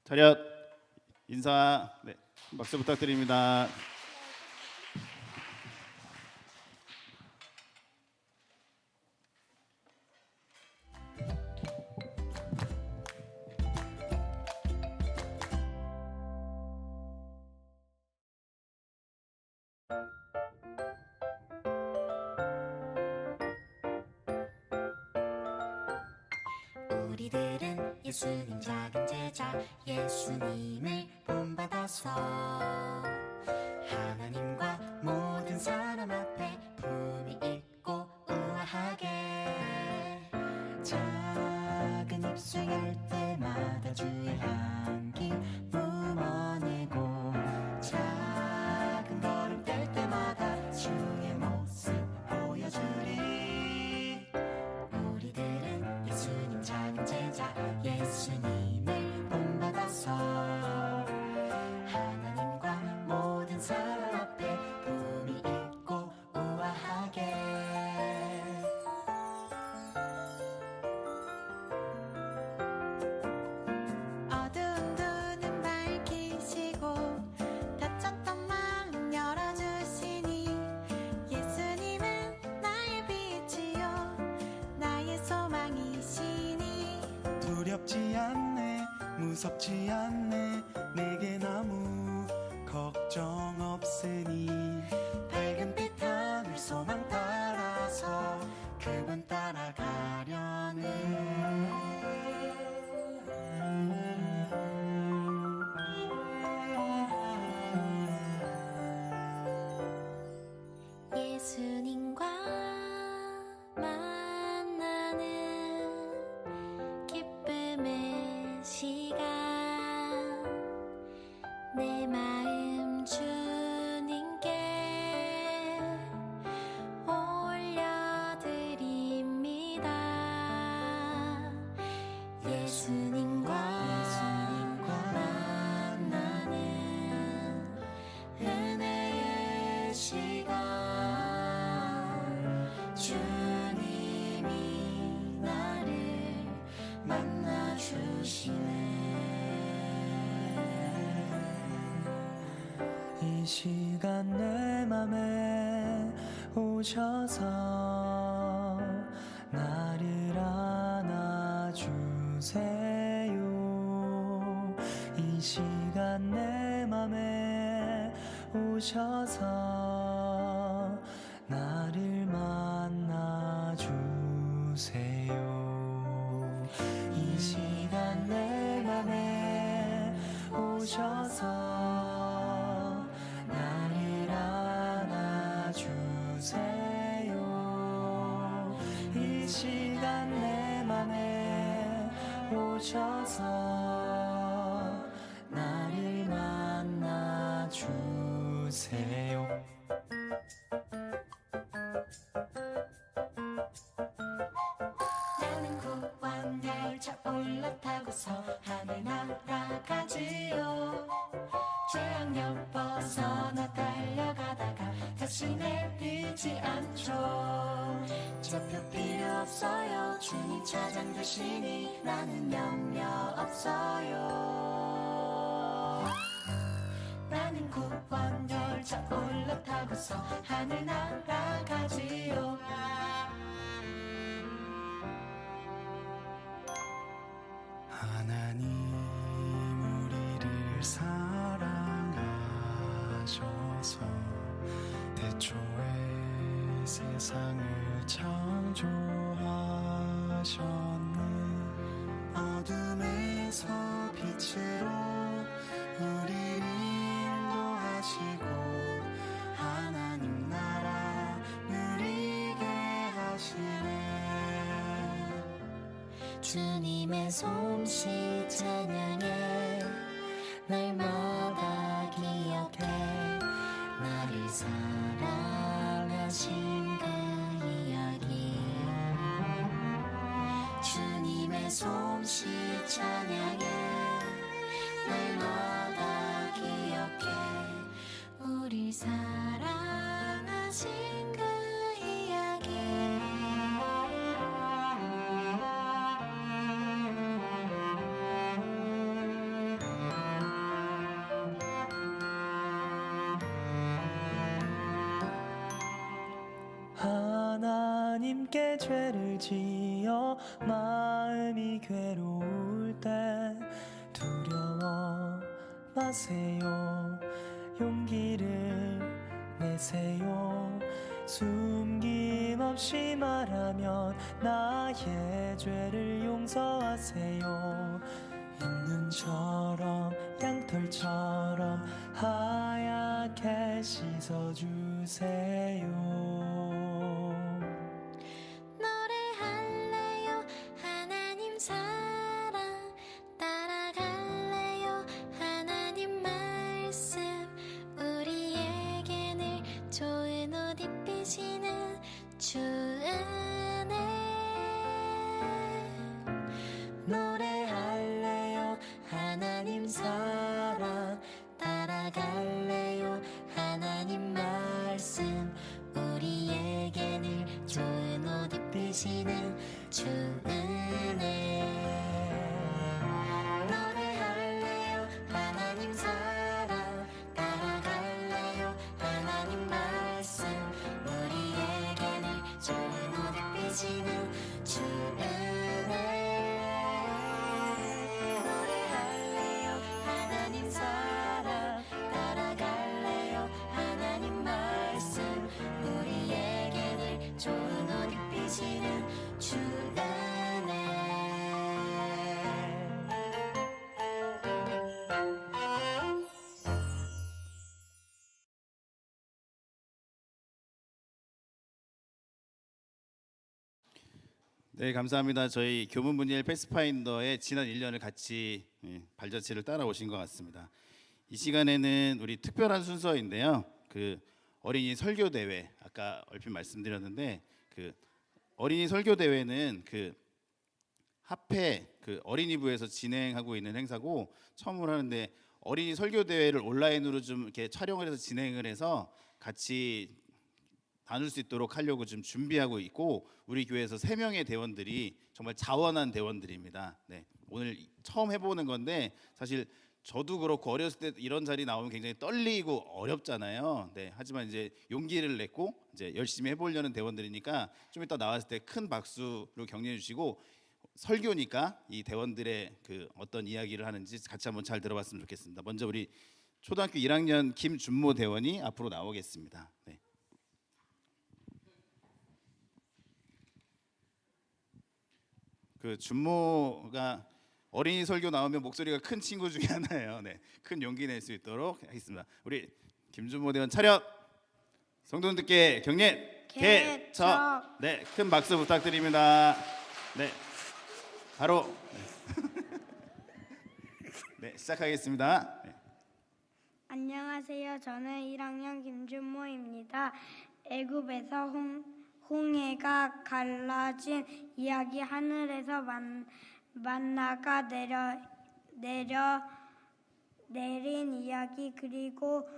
차렷 인사. 네, 박수 부탁드립니다. 우리들은 예수님 작은 제자 예수님을 본받아서 하나님과 모든 사람 앞에 품위 있고 우아하게 작은 입술 열 때마다 주의 향기 뿜어내고 작은 걸음 뗄 때마다 주의 모습 보여주리. 우리들은 예수님 작은 제자 예수님을 본받아서 하나님과 모든 사람 앞에 품위 있고 우아하게 무섭지 않네 내겐 아무 걱정 없으니 밝은 빛 하늘 소망 따라서 그분 따라가려는 예수님과 만나는 기쁨의 시간 내 마음 주님께 올려드립니다. 예수님과 만나는 은혜의 시간 주님이 나를 만나주시네. 이 시간 내 맘에 오셔서 나를 안아주세요. 이 시간 내 맘에 오셔서 나를 만나주세요. 이 시간 내 맘에 오셔서 나를 안아주세요. 이 시간 내 맘에 오셔서 나를 만나주세요. 나는 구원 열차 올라타고서 하늘 날아가지요. 죄악력 벗어나 달려가다가 다시 내리지 않죠. 좌표 필요 없어요. 주님 차장 되시니 나는 염려 없어요. 나는 구원 열차 올라타고서 하늘 날아가지요. 하나님 우리를 사랑하셔서 태초에 세상을 창조하셨네. 어둠에서 빛으로 우리를 인도하시고 하나님 나라 누리게 하시네. 주님의 솜씨 찬양해 날마다 기억해 나를 사랑하신 그 이야기. 주님의 솜씨 찬양해 날마다 기억해 우리 사랑하신 그 이야기. 하나님께 죄를 지어 마음이 괴로울 때 두려워 마세요. 용기를 내세요. 숨김없이 말하면 나의 죄를 용서하세요. 흰눈처럼 양털처럼 하얗게 씻어주세요. 노래할래요 하나님 사랑 따라갈래요 하나님 말씀 우리에게 늘 좋은 옷 입히시는 주 은혜. 노래할래요 하나님 사랑 따라갈래요 하나님 말씀 우리에게 늘 좋은 옷 입히시는 주 은혜. 노래할래요 하나님 사랑 따라갈래요 하나님 말씀 우리에게 늘 좋은 옷 입히시는 주 은혜. 노래할래요 네, 감사합니다. 저희 교문분일 패스파인더의 지난 1년을 같이 발자취를 따라오신 것 같습니다. 이 시간에는 우리 특별한 순서인데요. 그 어린이 설교 대회 아까 얼핏 말씀드렸는데 그 어린이 설교 대회는 그 합회 그 어린이부에서 진행하고 있는 행사고 처음으로 하는데 어린이 설교 대회를 온라인으로 좀 이렇게 촬영을 해서 진행을 해서 같이 나눌 수 있도록 하려고 지금 준비하고 있고 우리 교회에서 3명의 대원들이 정말 자원한 대원들입니다. 네, 오늘 처음 해보는 건데 사실 저도 그렇고 어렸을 때 이런 자리 나오면 굉장히 떨리고 어렵잖아요. 네, 하지만 이제 용기를 냈고 이제 열심히 해보려는 대원들이니까 좀 이따 나왔을 때 큰 박수로 격려해 주시고 설교니까 이 대원들의 그 어떤 이야기를 하는지 같이 한번 잘 들어봤으면 좋겠습니다. 먼저 우리 초등학교 1학년 김준모 대원이 앞으로 나오겠습니다. 네. 그 준모가 어린이 설교 나오면 목소리가 큰 친구 중에 하나예요. 네, 큰 용기 낼 수 있도록 하겠습니다. 우리 김준모 대원 차렷. 성도님들께 격려 개척. 네, 큰 박수 부탁드립니다. 네, 바로 네, 시작하겠습니다. 네. 안녕하세요. 저는 1학년 김준모입니다. 애굽에서 홍해가 갈라진 이야기, 하늘에서 만나가 내린 이야기, 그리고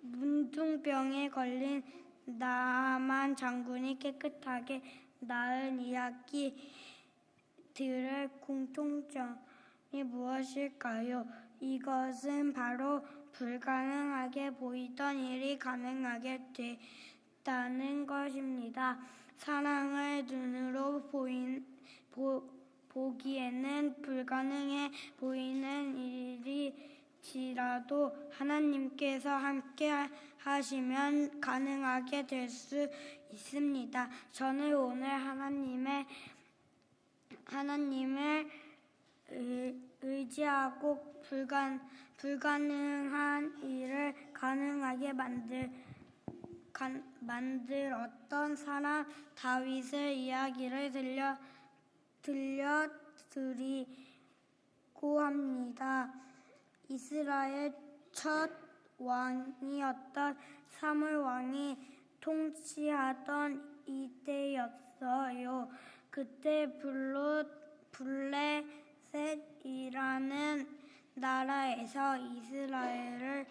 문둥병에 걸린 나만 장군이 깨끗하게 나은 이야기들의 공통점이 무엇일까요? 이것은 바로 불가능하게 보이던 일이 가능하게 됐다는 것입니다. 사랑을 눈으로 보기에는 불가능해 보이는 일이지라도 하나님께서 함께 하시면 가능하게 될 수 있습니다. 저는 오늘 하나님을 의지하고 불가능한 일을 가능하게 만들었던 사람 다윗의 이야기를 들려드리고 합니다. 이스라엘 첫 왕이었던 사물 왕이 통치하던 이때였어요. 그때 블레셋이라는 나라에서 이스라엘을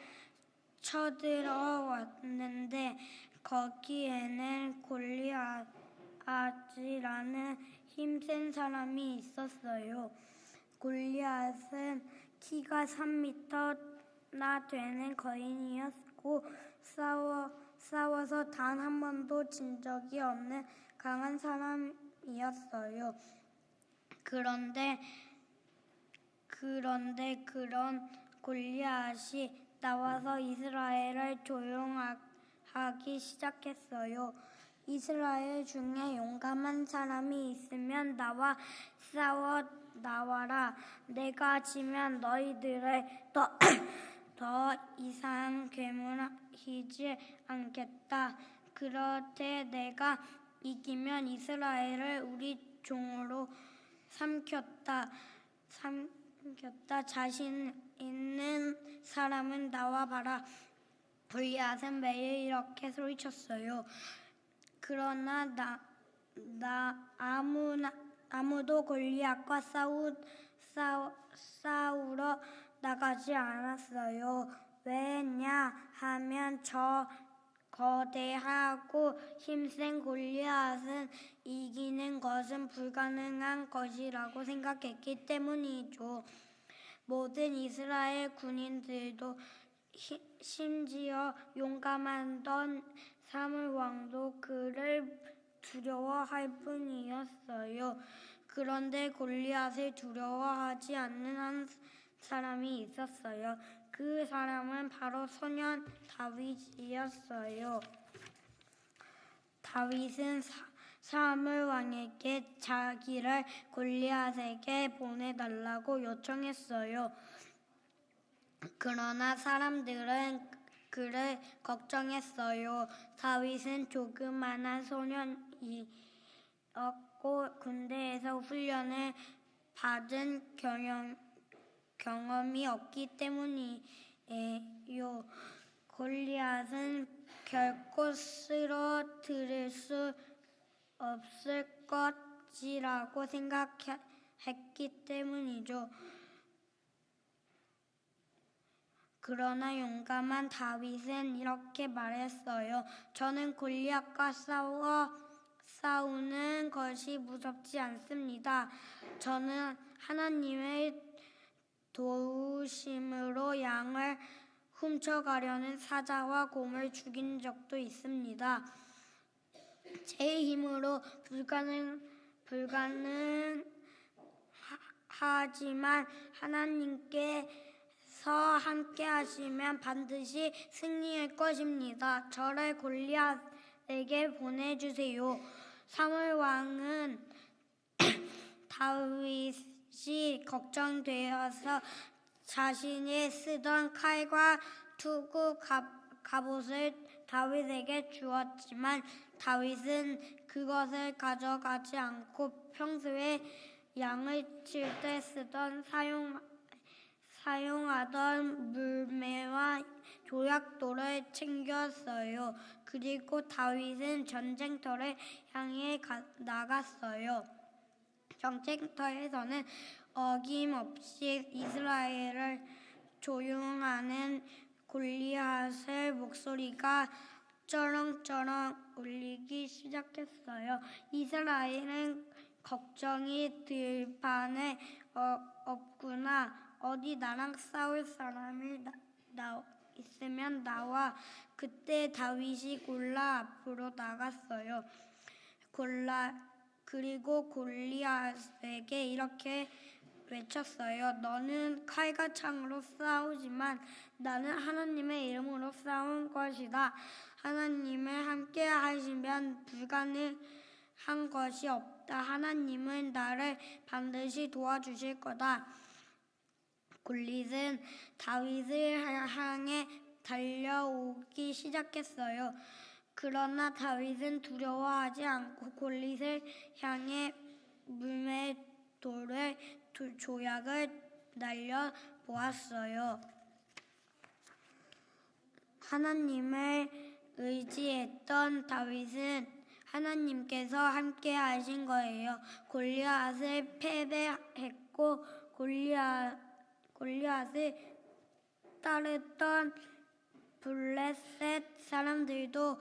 쳐들어왔는데 거기에는 골리앗이라는 힘센 사람이 있었어요. 골리앗은 키가 3m나 되는 거인이었고 싸워서 단 한 번도 진 적이 없는 강한 사람이었어요. 그런데 그런 골리앗이 나와서 이스라엘을 조용하기 시작했어요. 이스라엘 중에 용감한 사람이 있으면 나와라. 내가 지면 너희들을 더 이상 괴물이지 않겠다. 그렇게 내가 이기면 이스라엘을 우리 종으로 삼켰다. 자신 있는 사람은 나와봐라. 골리앗은 매일 이렇게 소리쳤어요. 그러나 아무도 골리앗과 싸우러 나가지 않았어요. 왜냐 하면 저 거대하고 힘센 골리앗은 이기는 것은 불가능한 것이라고 생각했기 때문이죠. 모든 이스라엘 군인들도 심지어 용감하던 사물 왕도 그를 두려워할 뿐이었어요. 그런데 골리앗을 두려워하지 않는 한 사람이 있었어요. 그 사람은 바로 소년 다윗이었어요. 다윗은 사물 왕에게 자기를 골리앗에게 보내달라고 요청했어요. 그러나 사람들은 그를 걱정했어요. 다윗은 조그만한 소년이었고 군대에서 훈련을 받은 경험이 없기 때문이에요. 골리앗은 결코 쓰러뜨릴 수 없을 것이라고 생각했기 때문이죠. 그러나 용감한 다윗은 이렇게 말했어요. 저는 골리앗과 싸우는 것이 무섭지 않습니다. 저는 하나님의 도우심으로 양을 훔쳐가려는 사자와 곰을 죽인 적도 있습니다. 제 힘으로 불가능하지만 하나님께서 함께 하시면 반드시 승리할 것입니다. 저를 골리앗에게 보내주세요. 사무엘 왕은 다윗이 걱정되어서 자신이 쓰던 칼과 투구 갑옷을 다윗에게 주었지만 다윗은 그것을 가져가지 않고 평소에 양을 칠 때 쓰던 사용하던 물매와 조약돌을 챙겼어요. 그리고 다윗은 전쟁터를 향해 나갔어요. 전쟁터에서는 어김없이 이스라엘을 조용하는 골리앗의 목소리가 쩌렁쩌렁 울리기 시작했어요. 이스라엘은 걱정이 들판에 없구나. 어디 나랑 싸울 사람이 있으면 나와. 그때 다윗이 골라 앞으로 나갔어요. 그리고 골리앗에게 이렇게 외쳤어요. 너는 칼과 창으로 싸우지만 나는 하나님의 이름으로 싸운 것이다. 하나님을 함께 하시면 불가능한 것이 없다. 하나님은 나를 반드시 도와주실 거다. 골리앗은 다윗을 향해 달려오기 시작했어요. 그러나 다윗은 두려워하지 않고 골리앗을 향해 물매 돌의 조약을 날려 보았어요. 하나님을 의지했던 다윗은 하나님께서 함께 하신 거예요. 골리앗을 패배했고 골리앗을 따르던 블레셋 사람들도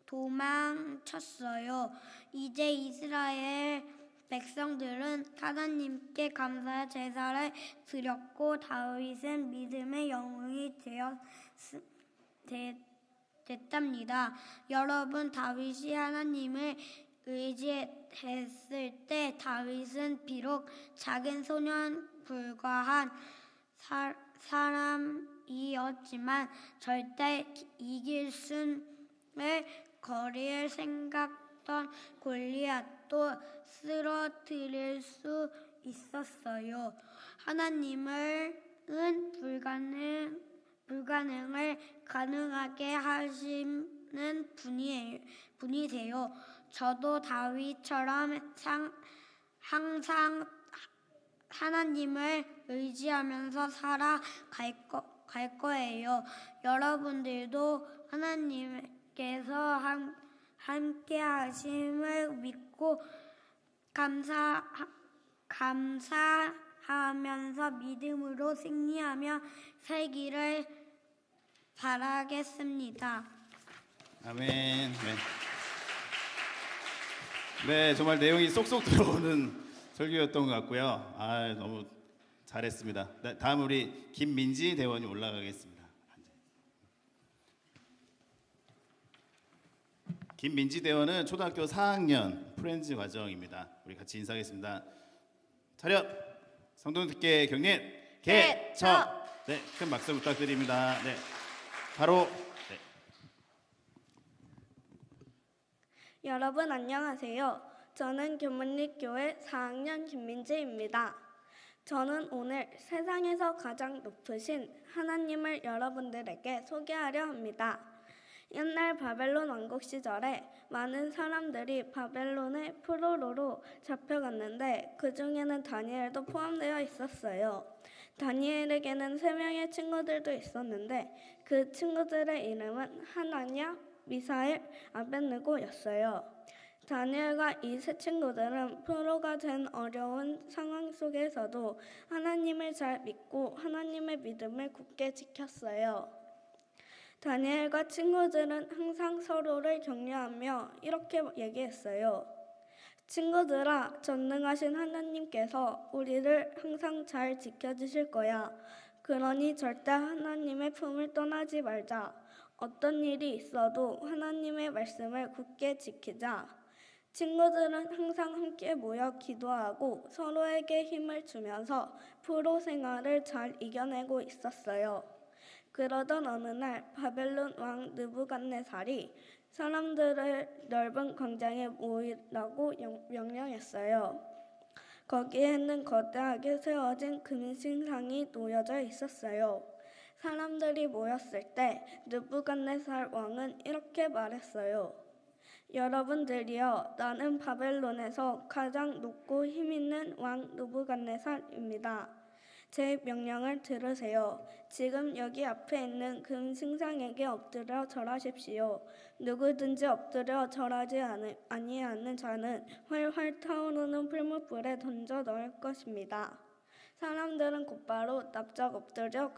도망쳤어요. 이제 이스라엘 백성들은 하나님께 감사 제사를 드렸고 다윗은 믿음의 영웅이 됐답니다. 여러분, 다윗이 하나님을 의지했을 때 다윗은 비록 작은 소년 불과한 사람이었지만 절대 이길 수를 거릴 생각던 골리앗도 쓰러뜨릴 수 있었어요. 하나님은 불가능을 가능하게 하시는 분이세요. 저도 다윗처럼 항상 하나님을 의지하면서 살아갈 거예요. 여러분들도 하나님께서 함께 하심을 믿고 감사하면서 믿음으로 승리하며 살기를 바라겠습니다. 아멘. 네, 정말 내용이 쏙쏙 들어오는 설교였던 것 같고요. 너무 잘했습니다. 네, 다음 우리 김민지 대원이 올라가겠습니다. 김민지 대원은 초등학교 4학년 프렌즈 과정입니다. 우리 같이 인사하겠습니다. 차렷. 성도님들께 경례 개처. 네, 큰 박수 부탁드립니다. 네, 바로. 네. 여러분 안녕하세요. 저는 교문리교회 4학년 김민지입니다. 저는 오늘 세상에서 가장 높으신 하나님을 여러분들에게 소개하려 합니다. 옛날 바벨론 왕국 시절에 많은 사람들이 바벨론의 포로로 잡혀갔는데 그 중에는 다니엘도 포함되어 있었어요. 다니엘에게는 3명의 친구들도 있었는데 그 친구들의 이름은 하나냐, 미사엘, 아벳느고였어요. 다니엘과 이 세 친구들은 포로가 된 어려운 상황 속에서도 하나님을 잘 믿고 하나님의 믿음을 굳게 지켰어요. 다니엘과 친구들은 항상 서로를 격려하며 이렇게 얘기했어요. 친구들아, 전능하신 하나님께서 우리를 항상 잘 지켜주실 거야. 그러니 절대 하나님의 품을 떠나지 말자. 어떤 일이 있어도 하나님의 말씀을 굳게 지키자. 친구들은 항상 함께 모여 기도하고 서로에게 힘을 주면서 포로 생활을 잘 이겨내고 있었어요. 그러던 어느 날 바벨론 왕 느부갓네살이 사람들을 넓은 광장에 모이라고 명령했어요. 거기에는 거대하게 세워진 금신상이 놓여져 있었어요. 사람들이 모였을 때 느부갓네살 왕은 이렇게 말했어요. 여러분들이여, 나는 바벨론에서 가장 높고 힘있는 왕 느부갓네살입니다. 제 명령을 들으세요. 지금 여기 앞에 있는 금신상에게 엎드려 절하십시오. 누구든지 엎드려 절하지 아니하는 자는 활활 타오르는 풀무불에 던져 넣을 것입니다. 사람들은 곧바로 납작 엎드려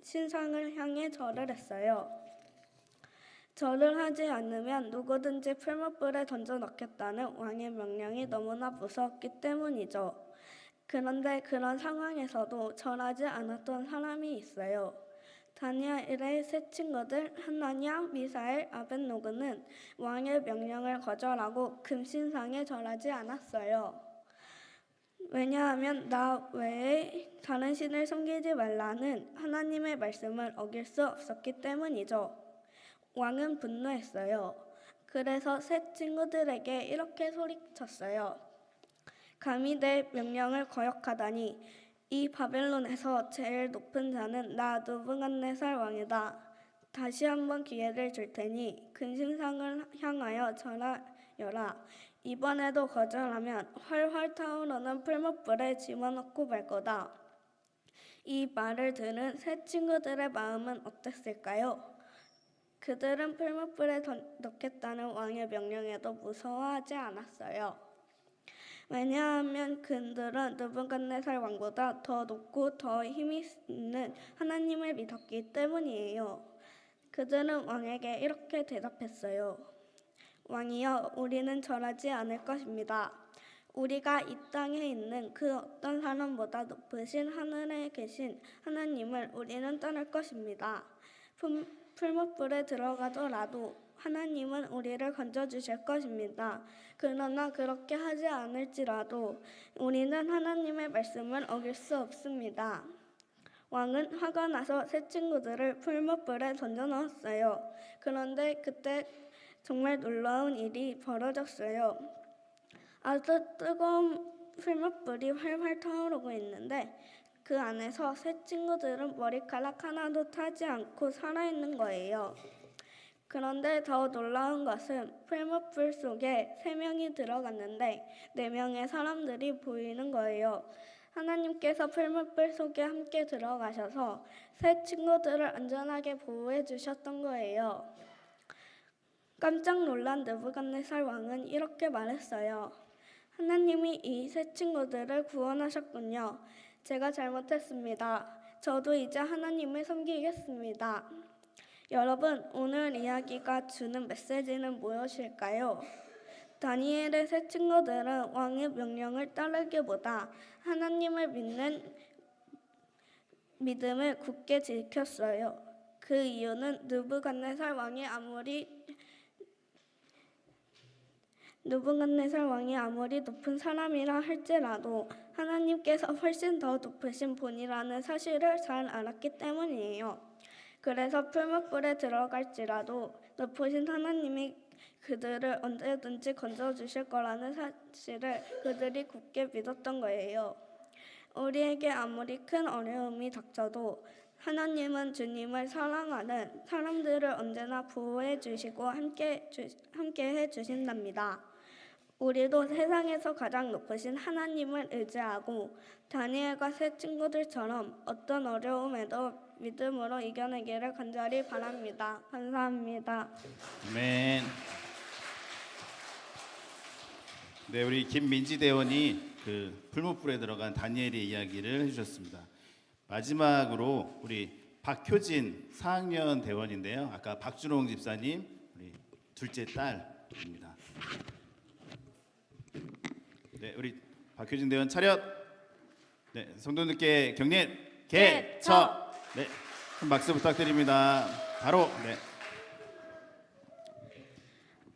신상을 향해 절을 했어요. 절을 하지 않으면 누구든지 풀무불에 던져 넣겠다는 왕의 명령이 너무나 무서웠기 때문이죠. 그런데 그런 상황에서도 절하지 않았던 사람이 있어요. 다니엘의 세 친구들 하나냐, 미사엘, 아벳노고는 왕의 명령을 거절하고 금신상에 절하지 않았어요. 왜냐하면 나 외에 다른 신을 섬기지 말라는 하나님의 말씀을 어길 수 없었기 때문이죠. 왕은 분노했어요. 그래서 세 친구들에게 이렇게 소리쳤어요. 감히 내 명령을 거역하다니 이 바벨론에서 제일 높은 자는 나 느부갓네살 왕이다. 다시 한번 기회를 줄 테니 금신상을 향하여 절하여라. 이번에도 거절하면 활활 타오르는 풀무불에 집어넣고 말 거다. 이 말을 들은 세 친구들의 마음은 어땠을까요? 그들은 풀무불에 넣겠다는 왕의 명령에도 무서워하지 않았어요. 왜냐하면 그들은 느부갓네살 왕보다 더 높고 더 힘이 있는 하나님을 믿었기 때문이에요. 그들은 왕에게 이렇게 대답했어요. 왕이여, 우리는 절하지 않을 것입니다. 우리가 이 땅에 있는 그 어떤 사람보다 높으신 하늘에 계신 하나님을 우리는 따를 것입니다. 풀무불에 들어가더라도 하나님은 우리를 건져주실 것입니다. 그러나 그렇게 하지 않을지라도 우리는 하나님의 말씀을 어길 수 없습니다. 왕은 화가 나서 세 친구들을 풀무불에 던져 넣었어요. 그런데 그때 정말 놀라운 일이 벌어졌어요. 아주 뜨거운 풀무불이 활활 타오르고 있는데 그 안에서 세 친구들은 머리카락 하나도 타지 않고 살아있는 거예요. 그런데 더 놀라운 것은 풀무불 속에 3명이 들어갔는데 4명의 사람들이 보이는 거예요. 하나님께서 풀무불 속에 함께 들어가셔서 세 친구들을 안전하게 보호해 주셨던 거예요. 깜짝 놀란 느부갓네살 왕은 이렇게 말했어요. 하나님이 이 세 친구들을 구원하셨군요. 제가 잘못했습니다. 저도 이제 하나님을 섬기겠습니다. 여러분, 오늘 이야기가 주는 메시지는 무엇일까요? 다니엘의 세 친구들은 왕의 명령을 따르기보다 하나님을 믿는 믿음을 굳게 지켰어요. 그 이유는 느부갓네살 왕이 아무리 높은 사람이라 할지라도 하나님께서 훨씬 더 높으신 분이라는 사실을 잘 알았기 때문이에요. 그래서 풀무불에 들어갈지라도 높으신 하나님이 그들을 언제든지 건져주실 거라는 사실을 그들이 굳게 믿었던 거예요. 우리에게 아무리 큰 어려움이 닥쳐도 하나님은 주님을 사랑하는 사람들을 언제나 보호해 주시고 함께 해 주신답니다. 우리도 세상에서 가장 높으신 하나님을 의지하고 다니엘과 세 친구들처럼 어떤 어려움에도 믿음으로 이겨내기를 간절히 바랍니다. 감사합니다. 아멘. 네, 우리 김민지 대원이 그 풀무불에 들어간 다니엘의 이야기를 해주셨습니다. 마지막으로 우리 박효진 4학년 대원인데요. 아까 박준홍 집사님 우리 둘째 딸입니다. 네, 우리 박효진 대원 차렷. 네, 성도님께 경례 개처. 네, 큰 박수 부탁드립니다. 바로 네.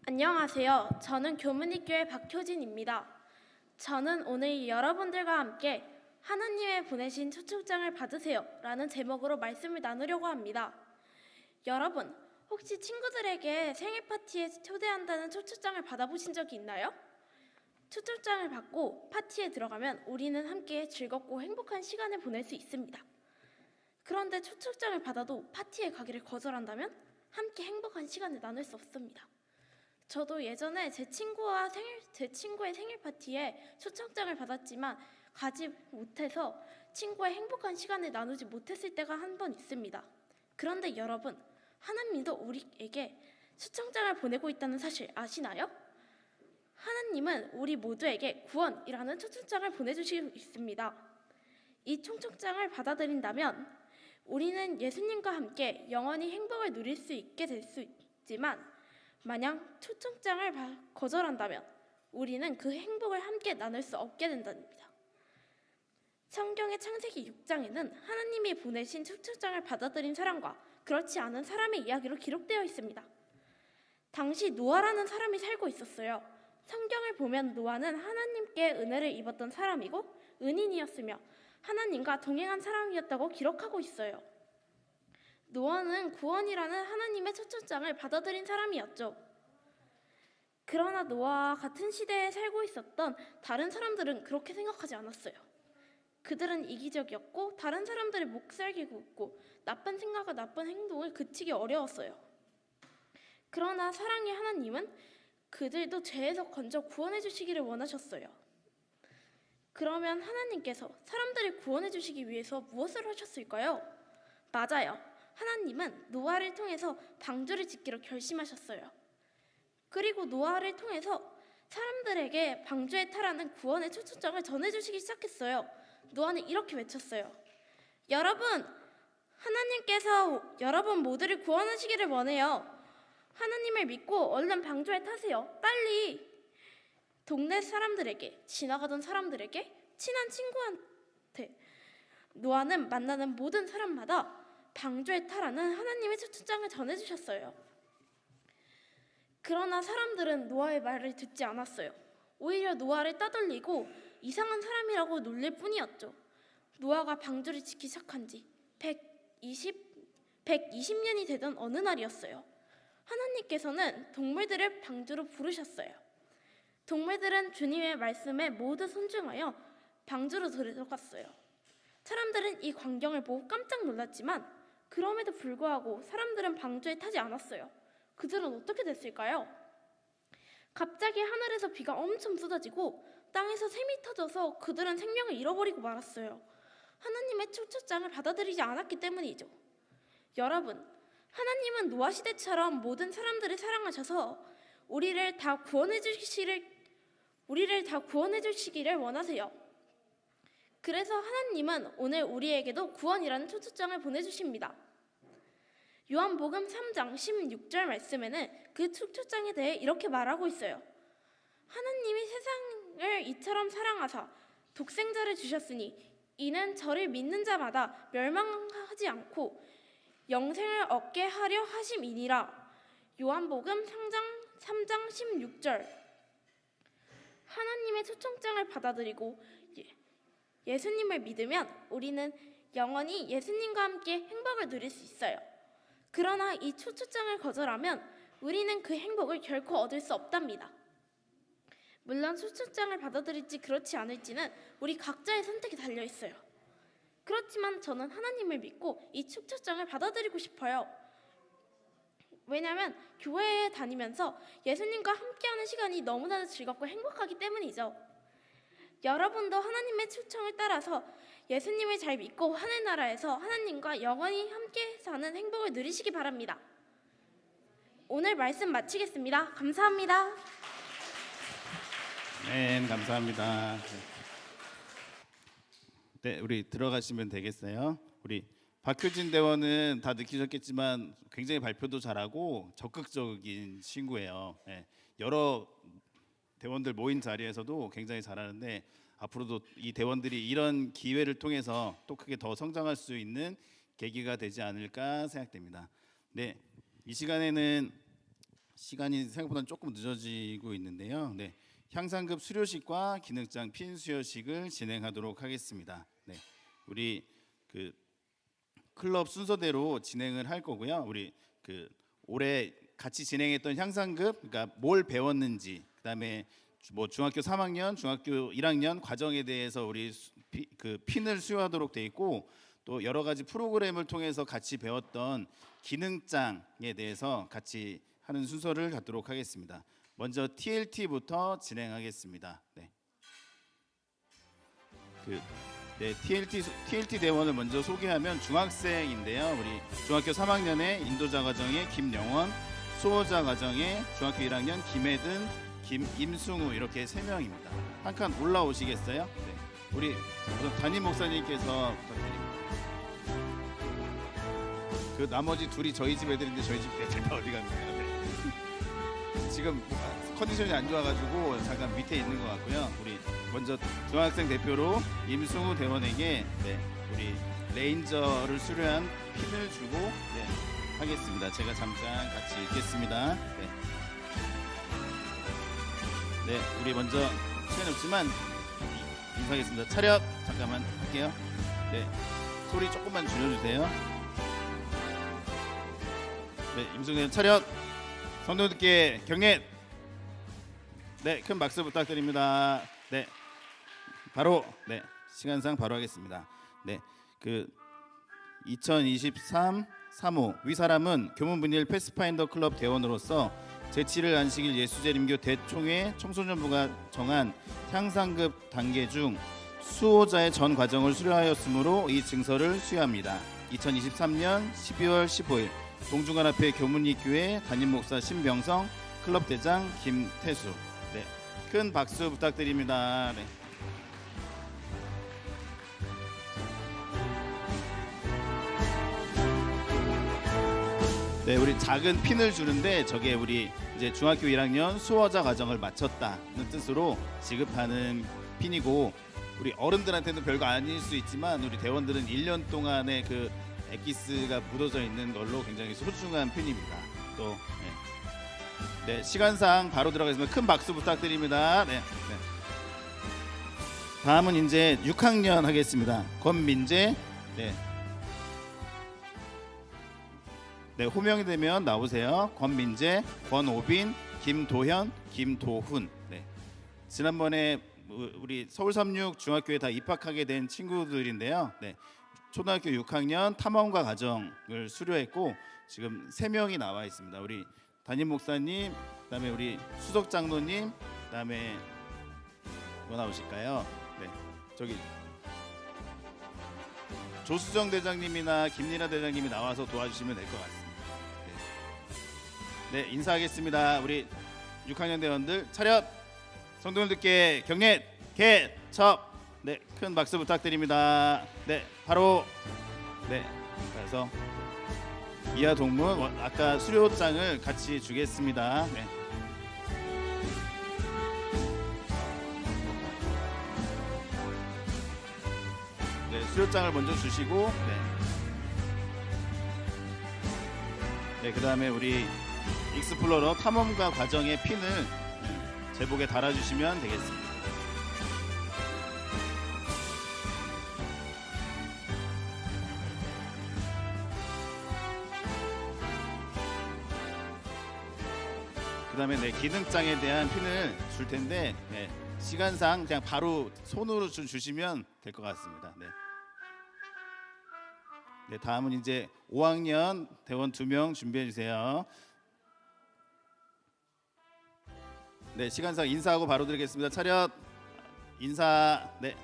안녕하세요. 저는 교문이교회 박효진입니다. 저는 오늘 여러분들과 함께 하나님의 보내신 초청장을 받으세요 라는 제목으로 말씀을 나누려고 합니다. 여러분, 혹시 친구들에게 생일 파티에 초대한다는 초청장을 받아보신 적이 있나요? 초청장을 받고 파티에 들어가면 우리는 함께 즐겁고 행복한 시간을 보낼 수 있습니다. 그런데 초청장을 받아도 파티에 가기를 거절한다면 함께 행복한 시간을 나눌 수 없습니다. 저도 예전에 제 친구의 생일 파티에 초청장을 받았지만 가지 못해서 친구의 행복한 시간을 나누지 못했을 때가 한 번 있습니다. 그런데 여러분, 하나님도 우리에게 초청장을 보내고 있다는 사실 아시나요? 하나님은 우리 모두에게 구원이라는 초청장을 보내주시고 있습니다. 이 초청장을 받아들인다면 우리는 예수님과 함께 영원히 행복을 누릴 수 있게 될 수 있지만 만약 초청장을 거절한다면 우리는 그 행복을 함께 나눌 수 없게 된답니다. 성경의 창세기 6장에는 하나님이 보내신 초청장을 받아들인 사람과 그렇지 않은 사람의 이야기로 기록되어 있습니다. 당시 노아라는 사람이 살고 있었어요. 성경을 보면 노아는 하나님께 은혜를 입었던 사람이고 은인이었으며 하나님과 동행한 사람이었다고 기록하고 있어요. 노아는 구원이라는 하나님의 초청장을 받아들인 사람이었죠. 그러나 노아와 같은 시대에 살고 있었던 다른 사람들은 그렇게 생각하지 않았어요. 그들은 이기적이었고 다른 사람들의 몫살기 굽고 나쁜 생각과 나쁜 행동을 그치기 어려웠어요. 그러나 사랑의 하나님은 그들도 죄에서 건져 구원해 주시기를 원하셨어요. 그러면 하나님께서 사람들을 구원해 주시기 위해서 무엇을 하셨을까요? 맞아요. 하나님은 노아를 통해서 방주를 짓기로 결심하셨어요. 그리고 노아를 통해서 사람들에게 방주에 타라는 구원의 초청장을 전해주시기 시작했어요. 노아는 이렇게 외쳤어요. 여러분, 하나님께서 여러분 모두를 구원하시기를 원해요. 하나님을 믿고 얼른 방주에 타세요. 빨리. 동네 사람들에게, 지나가던 사람들에게, 친한 친구한테 노아는 만나는 모든 사람마다 방주에 타라는 하나님의 초청장을 전해주셨어요. 그러나 사람들은 노아의 말을 듣지 않았어요. 오히려 노아를 따돌리고 이상한 사람이라고 놀릴 뿐이었죠. 노아가 방주를 짓기 시작한 지 120년이 되던 어느 날이었어요. 하나님께서는 동물들을 방주로 부르셨어요. 동물들은 주님의 말씀에 모두 순종하여 방주로 들어갔어요. 사람들은 이 광경을 보고 깜짝 놀랐지만 그럼에도 불구하고 사람들은 방주에 타지 않았어요. 그들은 어떻게 됐을까요? 갑자기 하늘에서 비가 엄청 쏟아지고 땅에서 샘이 터져서 그들은 생명을 잃어버리고 말았어요. 하나님의 초청장을 받아들이지 않았기 때문이죠. 여러분, 하나님은 노아 시대처럼 모든 사람들을 사랑하셔서 우리를 다 구원해 주시기를 원하세요. 그래서 하나님은 오늘 우리에게도 구원이라는 초청장을 보내주십니다. 요한복음 3장 16절 말씀에는 그 초청장에 대해 이렇게 말하고 있어요. 하나님이 세상을 이처럼 사랑하사 독생자를 주셨으니 이는 저를 믿는 자마다 멸망하지 않고 영생을 얻게 하려 하심이니라. 요한복음 3장 16절. 하나님의 초청장을 받아들이고 예수님을 믿으면 우리는 영원히 예수님과 함께 행복을 누릴 수 있어요. 그러나 이 초청장을 거절하면 우리는 그 행복을 결코 얻을 수 없답니다. 물론 초청장을 받아들일지 그렇지 않을지는 우리 각자의 선택에 달려 있어요. 그렇지만 저는 하나님을 믿고 이 축제장을 받아들이고 싶어요. 왜냐하면 교회에 다니면서 예수님과 함께하는 시간이 너무나도 즐겁고 행복하기 때문이죠. 여러분도 하나님의 초청을 따라서 예수님을 잘 믿고 하늘나라에서 하나님과 영원히 함께 사는 행복을 누리시기 바랍니다. 오늘 말씀 마치겠습니다. 감사합니다. 네, 감사합니다. 네, 우리 들어가시면 되겠어요. 우리 박효진 대원은 다 느끼셨겠지만 굉장히 발표도 잘하고 적극적인 친구예요. 네, 여러 대원들 모인 자리에서도 굉장히 잘하는데 앞으로도 이 대원들이 이런 기회를 통해서 또 크게 더 성장할 수 있는 계기가 되지 않을까 생각됩니다. 네, 이 시간에는 시간이 생각보다 조금 늦어지고 있는데요. 네, 향상급 수료식과 기능장 핀 수여식을 진행하도록 하겠습니다. 네, 우리 그 클럽 순서대로 진행을 할 거고요. 우리 그 올해 같이 진행했던 향상급, 그러니까 뭘 배웠는지, 그다음에 뭐 중학교 3학년, 중학교 1학년 과정에 대해서 우리 그 핀을 수여하도록 돼 있고, 또 여러 가지 프로그램을 통해서 같이 배웠던 기능장에 대해서 같이 하는 순서를 갖도록 하겠습니다. 먼저 TLT부터 진행하겠습니다. 네. TLT 대원을 먼저 소개하면 중학생인데요. 우리 중학교 3학년의 인도자 과정의 김영원, 수호자 과정의 중학교 1학년 김혜든, 임승우 이렇게 3명입니다. 한 칸 올라오시겠어요? 네. 우리 담임 목사님께서 부탁드립니다. 그 나머지 둘이 저희 집 애들인데 저희 집 애들 다 어디 갔나요? 네. 지금 컨디션이 안 좋아가지고 잠깐 밑에 있는 것 같고요. 우리 먼저 중학생 대표로 임승우 대원에게 우리 레인저를 수료한 핀을 주고 하겠습니다. 제가 잠깐 같이 읽겠습니다. 네, 우리 먼저 시간이 없지만 인사하겠습니다. 차렷! 잠깐만 할게요. 네, 소리 조금만 줄여주세요. 네, 임승우 대원 차렷! 성도님들께 경례! 네, 큰 박수 부탁드립니다. 네, 바로 시간상 바로 하겠습니다. 네, 그 2023 3호 위사람은 교문분일 패스파인더 클럽 대원으로서 제7일 안식일 예수재림교 대총회 청소년부가 정한 향상급 단계 중 수호자의 전 과정을 수료하였으므로 이 증서를 수여합니다. 2023년 12월 15일 동중관앞에 교문리교회 담임목사 신병성, 클럽 대장 김태수. 네, 큰 박수 부탁드립니다. 네. 네, 우리 작은 핀을 주는데 저게 우리 이제 중학교 1학년 수호자 과정을 마쳤다는 뜻으로 지급하는 핀이고, 우리 어른들한테는 별거 아닐 수 있지만 우리 대원들은 1년 동안의 그 엑기스가 묻어져 있는 걸로 굉장히 소중한 핀입니다. 또 네, 시간상 바로 들어가겠습니다. 큰 박수 부탁드립니다. 네. 다음은 이제 6학년 하겠습니다. 권민재. 네, 호명이 되면 나오세요. 권민재, 권오빈, 김도현, 김도훈. 네. 지난번에 우리 서울36 중학교에 다 입학하게 된 친구들인데요. 네. 초등학교 6학년 탐험가 과정을 수료했고 지금 3명이 나와 있습니다. 우리 담임 목사님, 그다음에 우리 수석 장로님, 그다음에 뭐 나오실까요? 네, 저기 조수정 대장님이나 김리나 대장님이 나와서 도와주시면 될 것 같습니다. 네, 인사하겠습니다. 우리 6학년 대원들 차렷! 성도님들께 경례 개첩! 네, 큰 박수 부탁드립니다. 네, 바로 그래서 이하 동문 아까 수료장을 같이 주겠습니다. 네, 수료장을 먼저 주시고 그다음에 우리 익스플로러 탐험가 과정의 핀을 제복에 달아주시면 되겠습니다. 그다음에 기능장에 대한 핀을 줄 텐데 시간상 그냥 바로 손으로 좀 주시면 될 것 같습니다. 네, 다음은 이제 5학년 대원 2명 준비해 주세요. 네, 시간상 인사하고 바로 드리겠습니다. 차렷 인사. 네,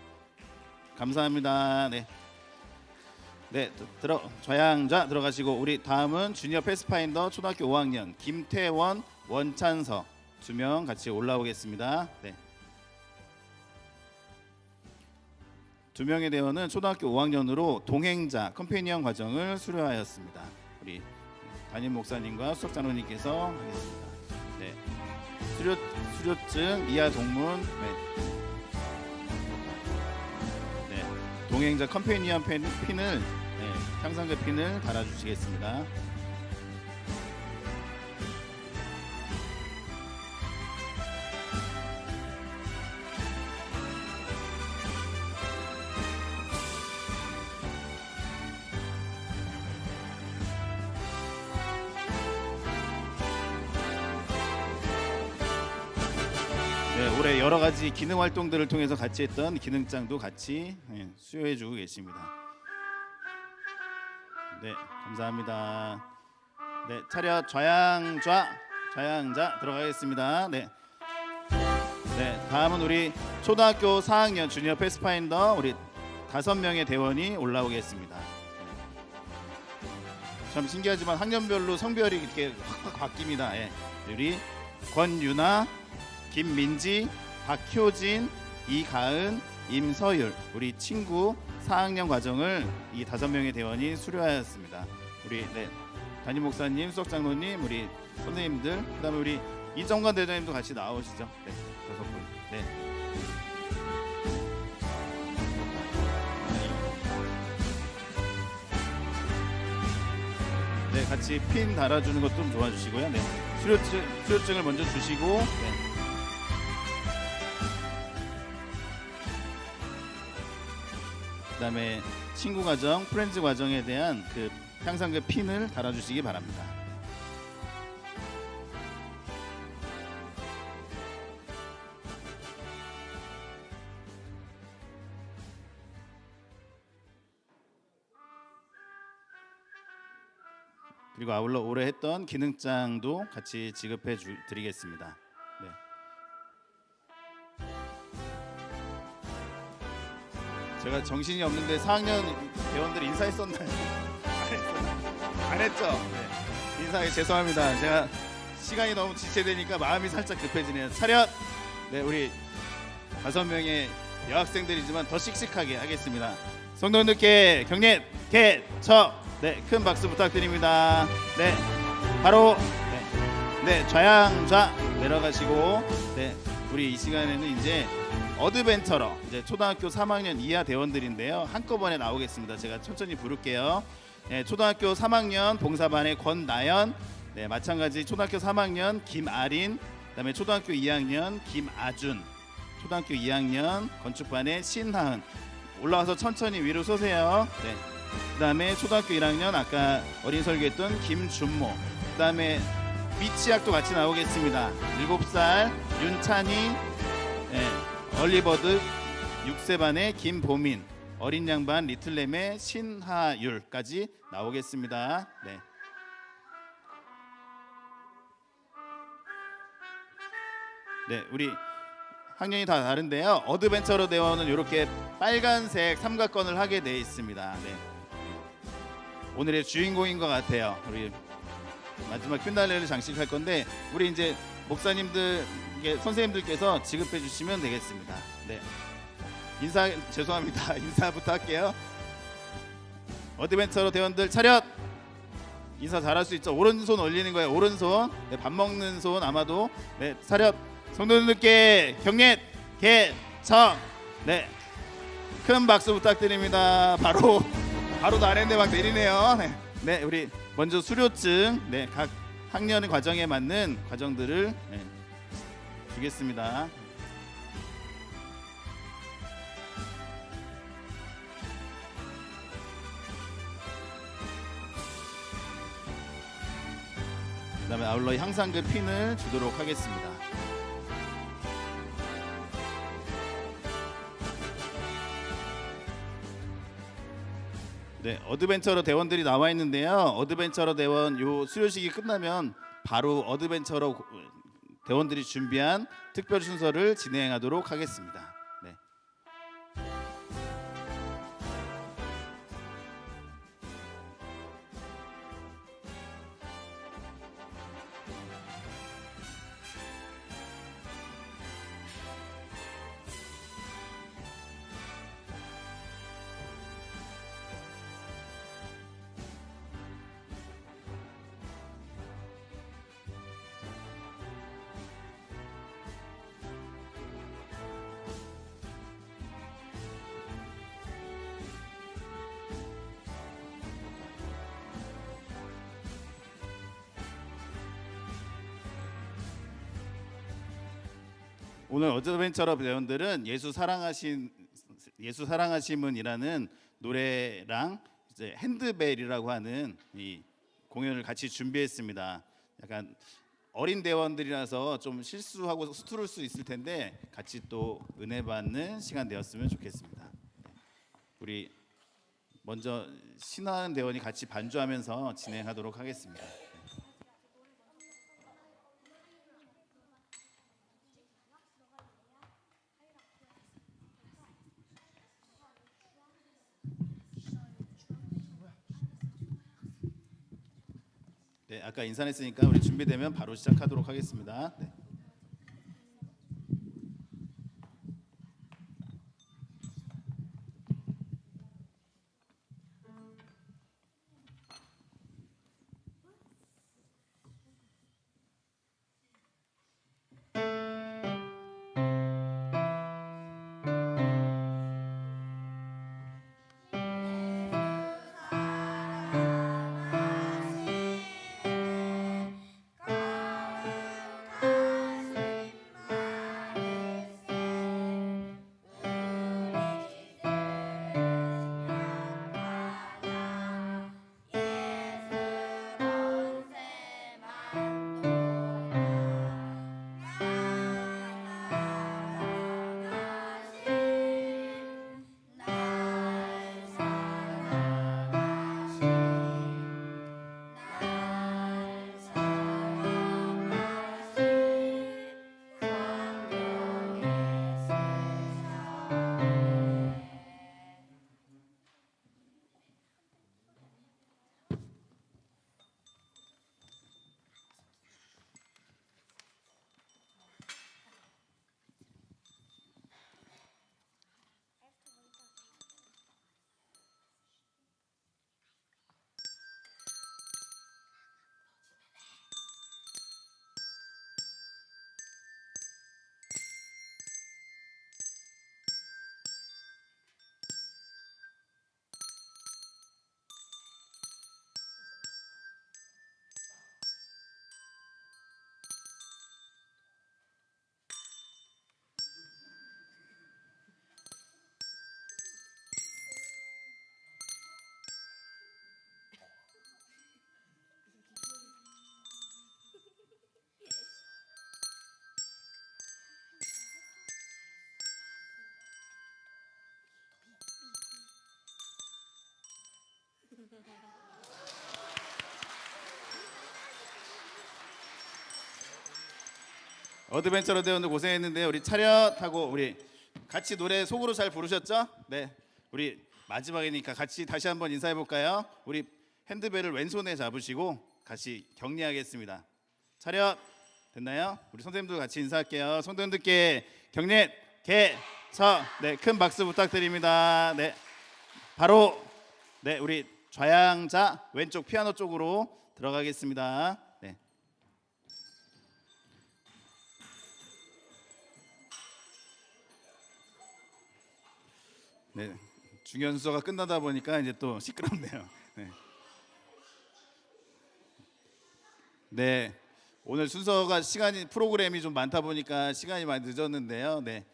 감사합니다. 네, 네, 좌양좌 들어가시고 우리 다음은 주니어 패스파인더 초등학교 5학년 김태원, 원찬서 2명 같이 올라오겠습니다. 네. 2명의 대원은 초등학교 5학년으로 동행자 컴패니언 과정을 수료하였습니다. 우리 담임 목사님과 수석 장로님께서 하겠습니다. 네. 수료증, 이하 동문, 네. 동행자 컴패니언 핀을 향상급 핀을 달아주시겠습니다. 네, 올해 여러 가지 기능 활동들을 통해서 같이 했던 기능장도 같이 수여해주고 계십니다. 네, 감사합니다. 네, 차렷 좌양좌 들어가겠습니다. 네, 네, 다음은 우리 초등학교 4학년 주니어 패스파인더 우리 5명의 대원이 올라오겠습니다. 참 신기하지만 학년별로 성별이 이렇게 확 바뀝니다. 예. 우리 권유나, 김민지, 박효진, 이가은, 임서율 우리 친구 4학년 과정을 이 5명의 대원이 수료하였습니다. 우리 담임 목사님, 수석 장로님, 우리 선생님들, 그다음에 우리 이정관 대장님도 같이 나오시죠. 네, 5분. 네. 네, 같이 핀 달아주는 것 좀 도와주시고요. 네, 수료증을 먼저 주시고. 네. 그다음에 친구 과정, 프렌즈 과정에 대한 그 향상급 핀을 달아주시기 바랍니다. 그리고 아울러 올해 했던 기능장도 같이 지급해 드리겠습니다. 네. 제가 정신이 없는데 4학년 대원들 인사했었나요? 안 했죠? 네. 인사하기 죄송합니다. 제가 시간이 너무 지체되니까 마음이 살짝 급해지네요. 차렷! 네, 우리 5명의 여학생들이지만 더 씩씩하게 하겠습니다. 성도님들께 경례, 개처! 네, 큰 박수 부탁드립니다. 네, 바로 네, 좌양좌 내려가시고 네, 우리 이 시간에는 이제 어드벤처러 이제 초등학교 3학년 이하 대원들인데요. 한꺼번에 나오겠습니다. 제가 천천히 부를게요. 네, 초등학교 3학년 봉사반의 권나연, 네, 마찬가지 초등학교 3학년 김아린, 그다음에 초등학교 2학년 김아준, 초등학교 2학년 건축반의 신하은. 올라와서 천천히 위로 쏘세요. 네. 그다음에 초등학교 1학년 아까 어린 설교했던 김준모, 그다음에 미치학도 같이 나오겠습니다. 7살 윤찬이, 네, 얼리버드 6세반의 김보민, 어린 양반 리틀램의 신하율까지 나오겠습니다. 네. 네, 우리 학년이 다 다른데요. 어드벤처러 대원은 이렇게 빨간색 삼각건을 하게 돼 있습니다. 네. 오늘의 주인공인 것 같아요. 우리 마지막 퀼날레를 장식할 건데 우리 이제 목사님들, 선생님들께서 지급해 주시면 되겠습니다. 네. 인사 죄송합니다. 인사부터 할게요. 어드벤처러 대원들 차렷. 인사 잘할 수 있죠. 오른손 올리는 거예요. 오른손. 네, 밥 먹는 손 아마도. 네, 차렷. 성도님들께 경례, 개청. 네, 큰 박수 부탁드립니다. 바로 나랬는데 막 내리네요. 네, 네, 우리 먼저 수료증, 네, 각 학년의 과정에 맞는 과정들을 주겠습니다. 그다음에 아울러 향상급 핀을 주도록 하겠습니다. 네, 어드벤처러 대원들이 나와 있는데요. 어드벤처러 대원 요 수료식이 끝나면 바로 어드벤처러 대원들이 준비한 특별 순서를 진행하도록 하겠습니다. 네. 오늘 어드벤처러 대원들은 예수 사랑하심은이라는 노래랑 이제 핸드벨이라고 하는 이 공연을 같이 준비했습니다. 약간 어린 대원들이라서 좀 실수하고 서투를 수 있을 텐데 같이 또 은혜 받는 시간 되었으면 좋겠습니다. 우리 먼저 신하은 대원이 같이 반주하면서 진행하도록 하겠습니다. 네, 아까 인사했으니까 우리 준비되면 바로 시작하도록 하겠습니다. 네. 어드벤처러 대원들 고생했는데요. 우리 차렷하고 우리 같이 노래 속으로 잘 부르셨죠? 네, 우리 마지막이니까 같이 다시 한번 인사해 볼까요? 우리 핸드벨을 왼손에 잡으시고 같이 격려하겠습니다. 차렷 됐나요? 우리 선생님들 같이 인사할게요. 성도님들께 격려 개서 네, 큰 박수 부탁드립니다. 네, 바로 네 우리 좌양자 왼쪽 피아노 쪽으로 들어가겠습니다. 네. 네, 중요한 순서가 끝나다 보니까 이제 또 시끄럽네요. 네. 네, 오늘 순서가 프로그램이 좀 많다 보니까 시간이 많이 늦었는데요. 네,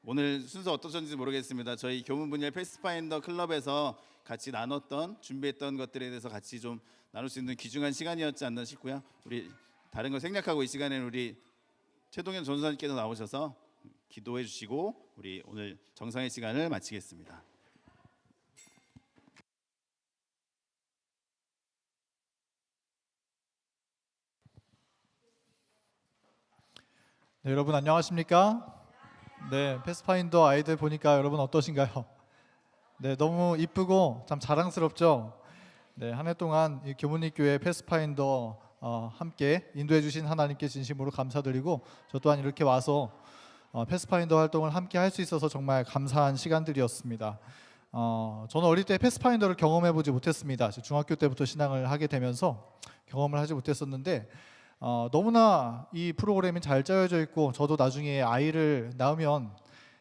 오늘 순서 어떠셨는지 모르겠습니다. 저희 교문분열 패스파인더 클럽에서 같이 나눴던 준비했던 것들에 대해서 같이 좀 나눌 수 있는 귀중한 시간이었지 않나 싶고요. 우리 다른 거 생략하고 이 시간에는 우리 최동현 전도사님께서 나오셔서 기도해 주시고 우리 오늘 정상의 시간을 마치겠습니다. 네, 여러분 안녕하십니까? 네, 패스파인더 아이들 보니까 여러분 어떠신가요? 네, 너무 이쁘고 참 자랑스럽죠? 네, 한 해 동안 이 교문리교회 패스파인더 함께 인도해 주신 하나님께 진심으로 감사드리고 저 또한 이렇게 와서 패스파인더 활동을 함께 할 수 있어서 정말 감사한 시간들이었습니다. 저는 어릴 때 패스파인더를 경험해 보지 못했습니다. 중학교 때부터 신앙을 하게 되면서 경험을 하지 못했었는데 너무나 이 프로그램이 잘 짜여져 있고 저도 나중에 아이를 낳으면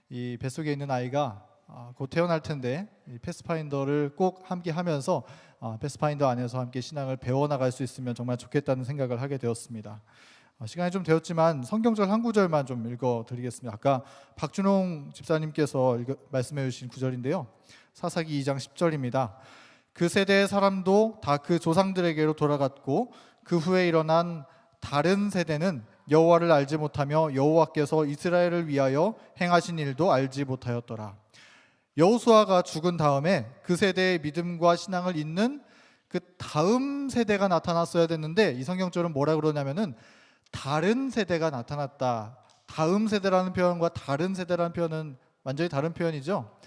이 뱃속에 있는 아이가 곧 태어날 텐데 이 패스파인더를 꼭 함께 하면서 패스파인더 안에서 함께 신앙을 배워나갈 수 있으면 정말 좋겠다는 생각을 하게 되었습니다. 시간이 좀 되었지만 성경절 한 구절만 좀 읽어드리겠습니다. 아까 박준홍 집사님께서 말씀해 주신 구절인데요. 사사기 2장 10절입니다. 그 세대의 사람도 다 그 조상들에게로 돌아갔고 그 후에 일어난 다른 세대는 여호와를 알지 못하며 여호와께서 이스라엘을 위하여 행하신 일도 알지 못하였더라. 여호수아가 죽은 다음에 그 세대의 믿음과 신앙을 잇는 그 다음 세대가 나타났어야 됐는데 이 성경절은 뭐라 그러냐면은 다른 세대가 나타났다. 다음 세대라는 표현과 다른 세대라는 표현은 완전히 다른 표현이죠.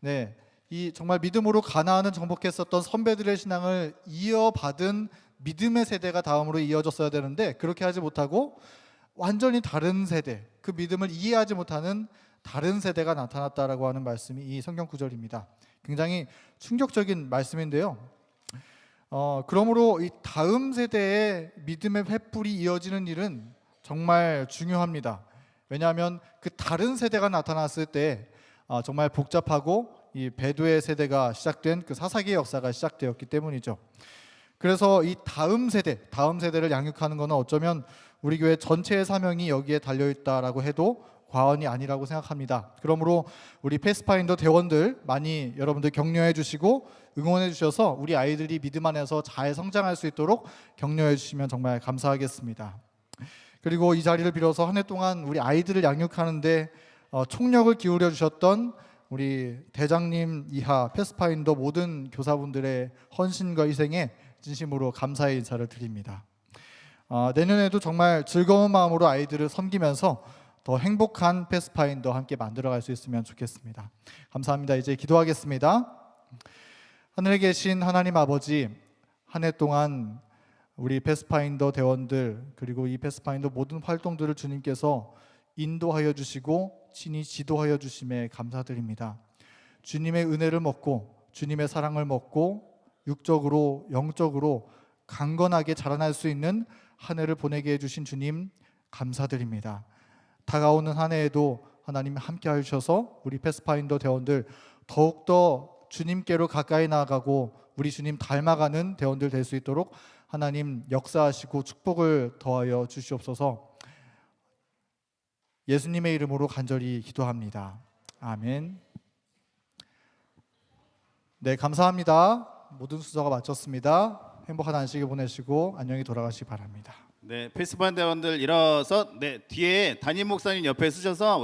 네, 이 정말 믿음으로 가나안을 정복했었던 선배들의 신앙을 이어받은 믿음의 세대가 다음으로 이어졌어야 되는데 그렇게 하지 못하고 완전히 다른 세대, 그 믿음을 이해하지 못하는 다른 세대가 나타났다라고 하는 말씀이 이 성경 구절입니다. 굉장히 충격적인 말씀인데요. 그러므로 이 다음 세대의 믿음의 횃불이 이어지는 일은 정말 중요합니다. 왜냐하면 그 다른 세대가 나타났을 때 정말 복잡하고 이 배도의 세대가 시작된 그 사사기의 역사가 시작되었기 때문이죠. 그래서 이 다음 세대를 양육하는 것은 어쩌면 우리 교회 전체의 사명이 여기에 달려있다라고 해도 과언이 아니라고 생각합니다. 그러므로 우리 패스파인더 대원들 많이 여러분들 격려해 주시고 응원해 주셔서 우리 아이들이 믿음 안에서 잘 성장할 수 있도록 격려해 주시면 정말 감사하겠습니다. 그리고 이 자리를 빌어서 한 해 동안 우리 아이들을 양육하는데 총력을 기울여 주셨던 우리 대장님 이하 패스파인더 모든 교사분들의 헌신과 희생에 진심으로 감사의 인사를 드립니다. 내년에도 정말 즐거운 마음으로 아이들을 섬기면서 더 행복한 패스파인더 함께 만들어갈 수 있으면 좋겠습니다. 감사합니다. 이제 기도하겠습니다. 하늘에 계신 하나님 아버지, 한 해 동안 우리 패스파인더 대원들 그리고 이 패스파인더 모든 활동들을 주님께서 인도하여 주시고 친히 지도하여 주심에 감사드립니다. 주님의 은혜를 먹고 주님의 사랑을 먹고 육적으로 영적으로 강건하게 자라날 수 있는 한 해를 보내게 해주신 주님 감사드립니다. 다가오는 한 해에도 하나님 함께 하셔서 우리 패스파인더 대원들 더욱더 주님께로 가까이 나아가고 우리 주님 닮아가는 대원들 될 수 있도록 하나님 역사하시고 축복을 더하여 주시옵소서. 예수님의 이름으로 간절히 기도합니다. 아멘. 네, 감사합니다. 모든 순서가 마쳤습니다. 행복한 안식일 보내시고 안녕히 돌아가시기 바랍니다. 네, 패스파인더 대원들 일어서 뒤에 담임 목사님 옆에 서셔서 우리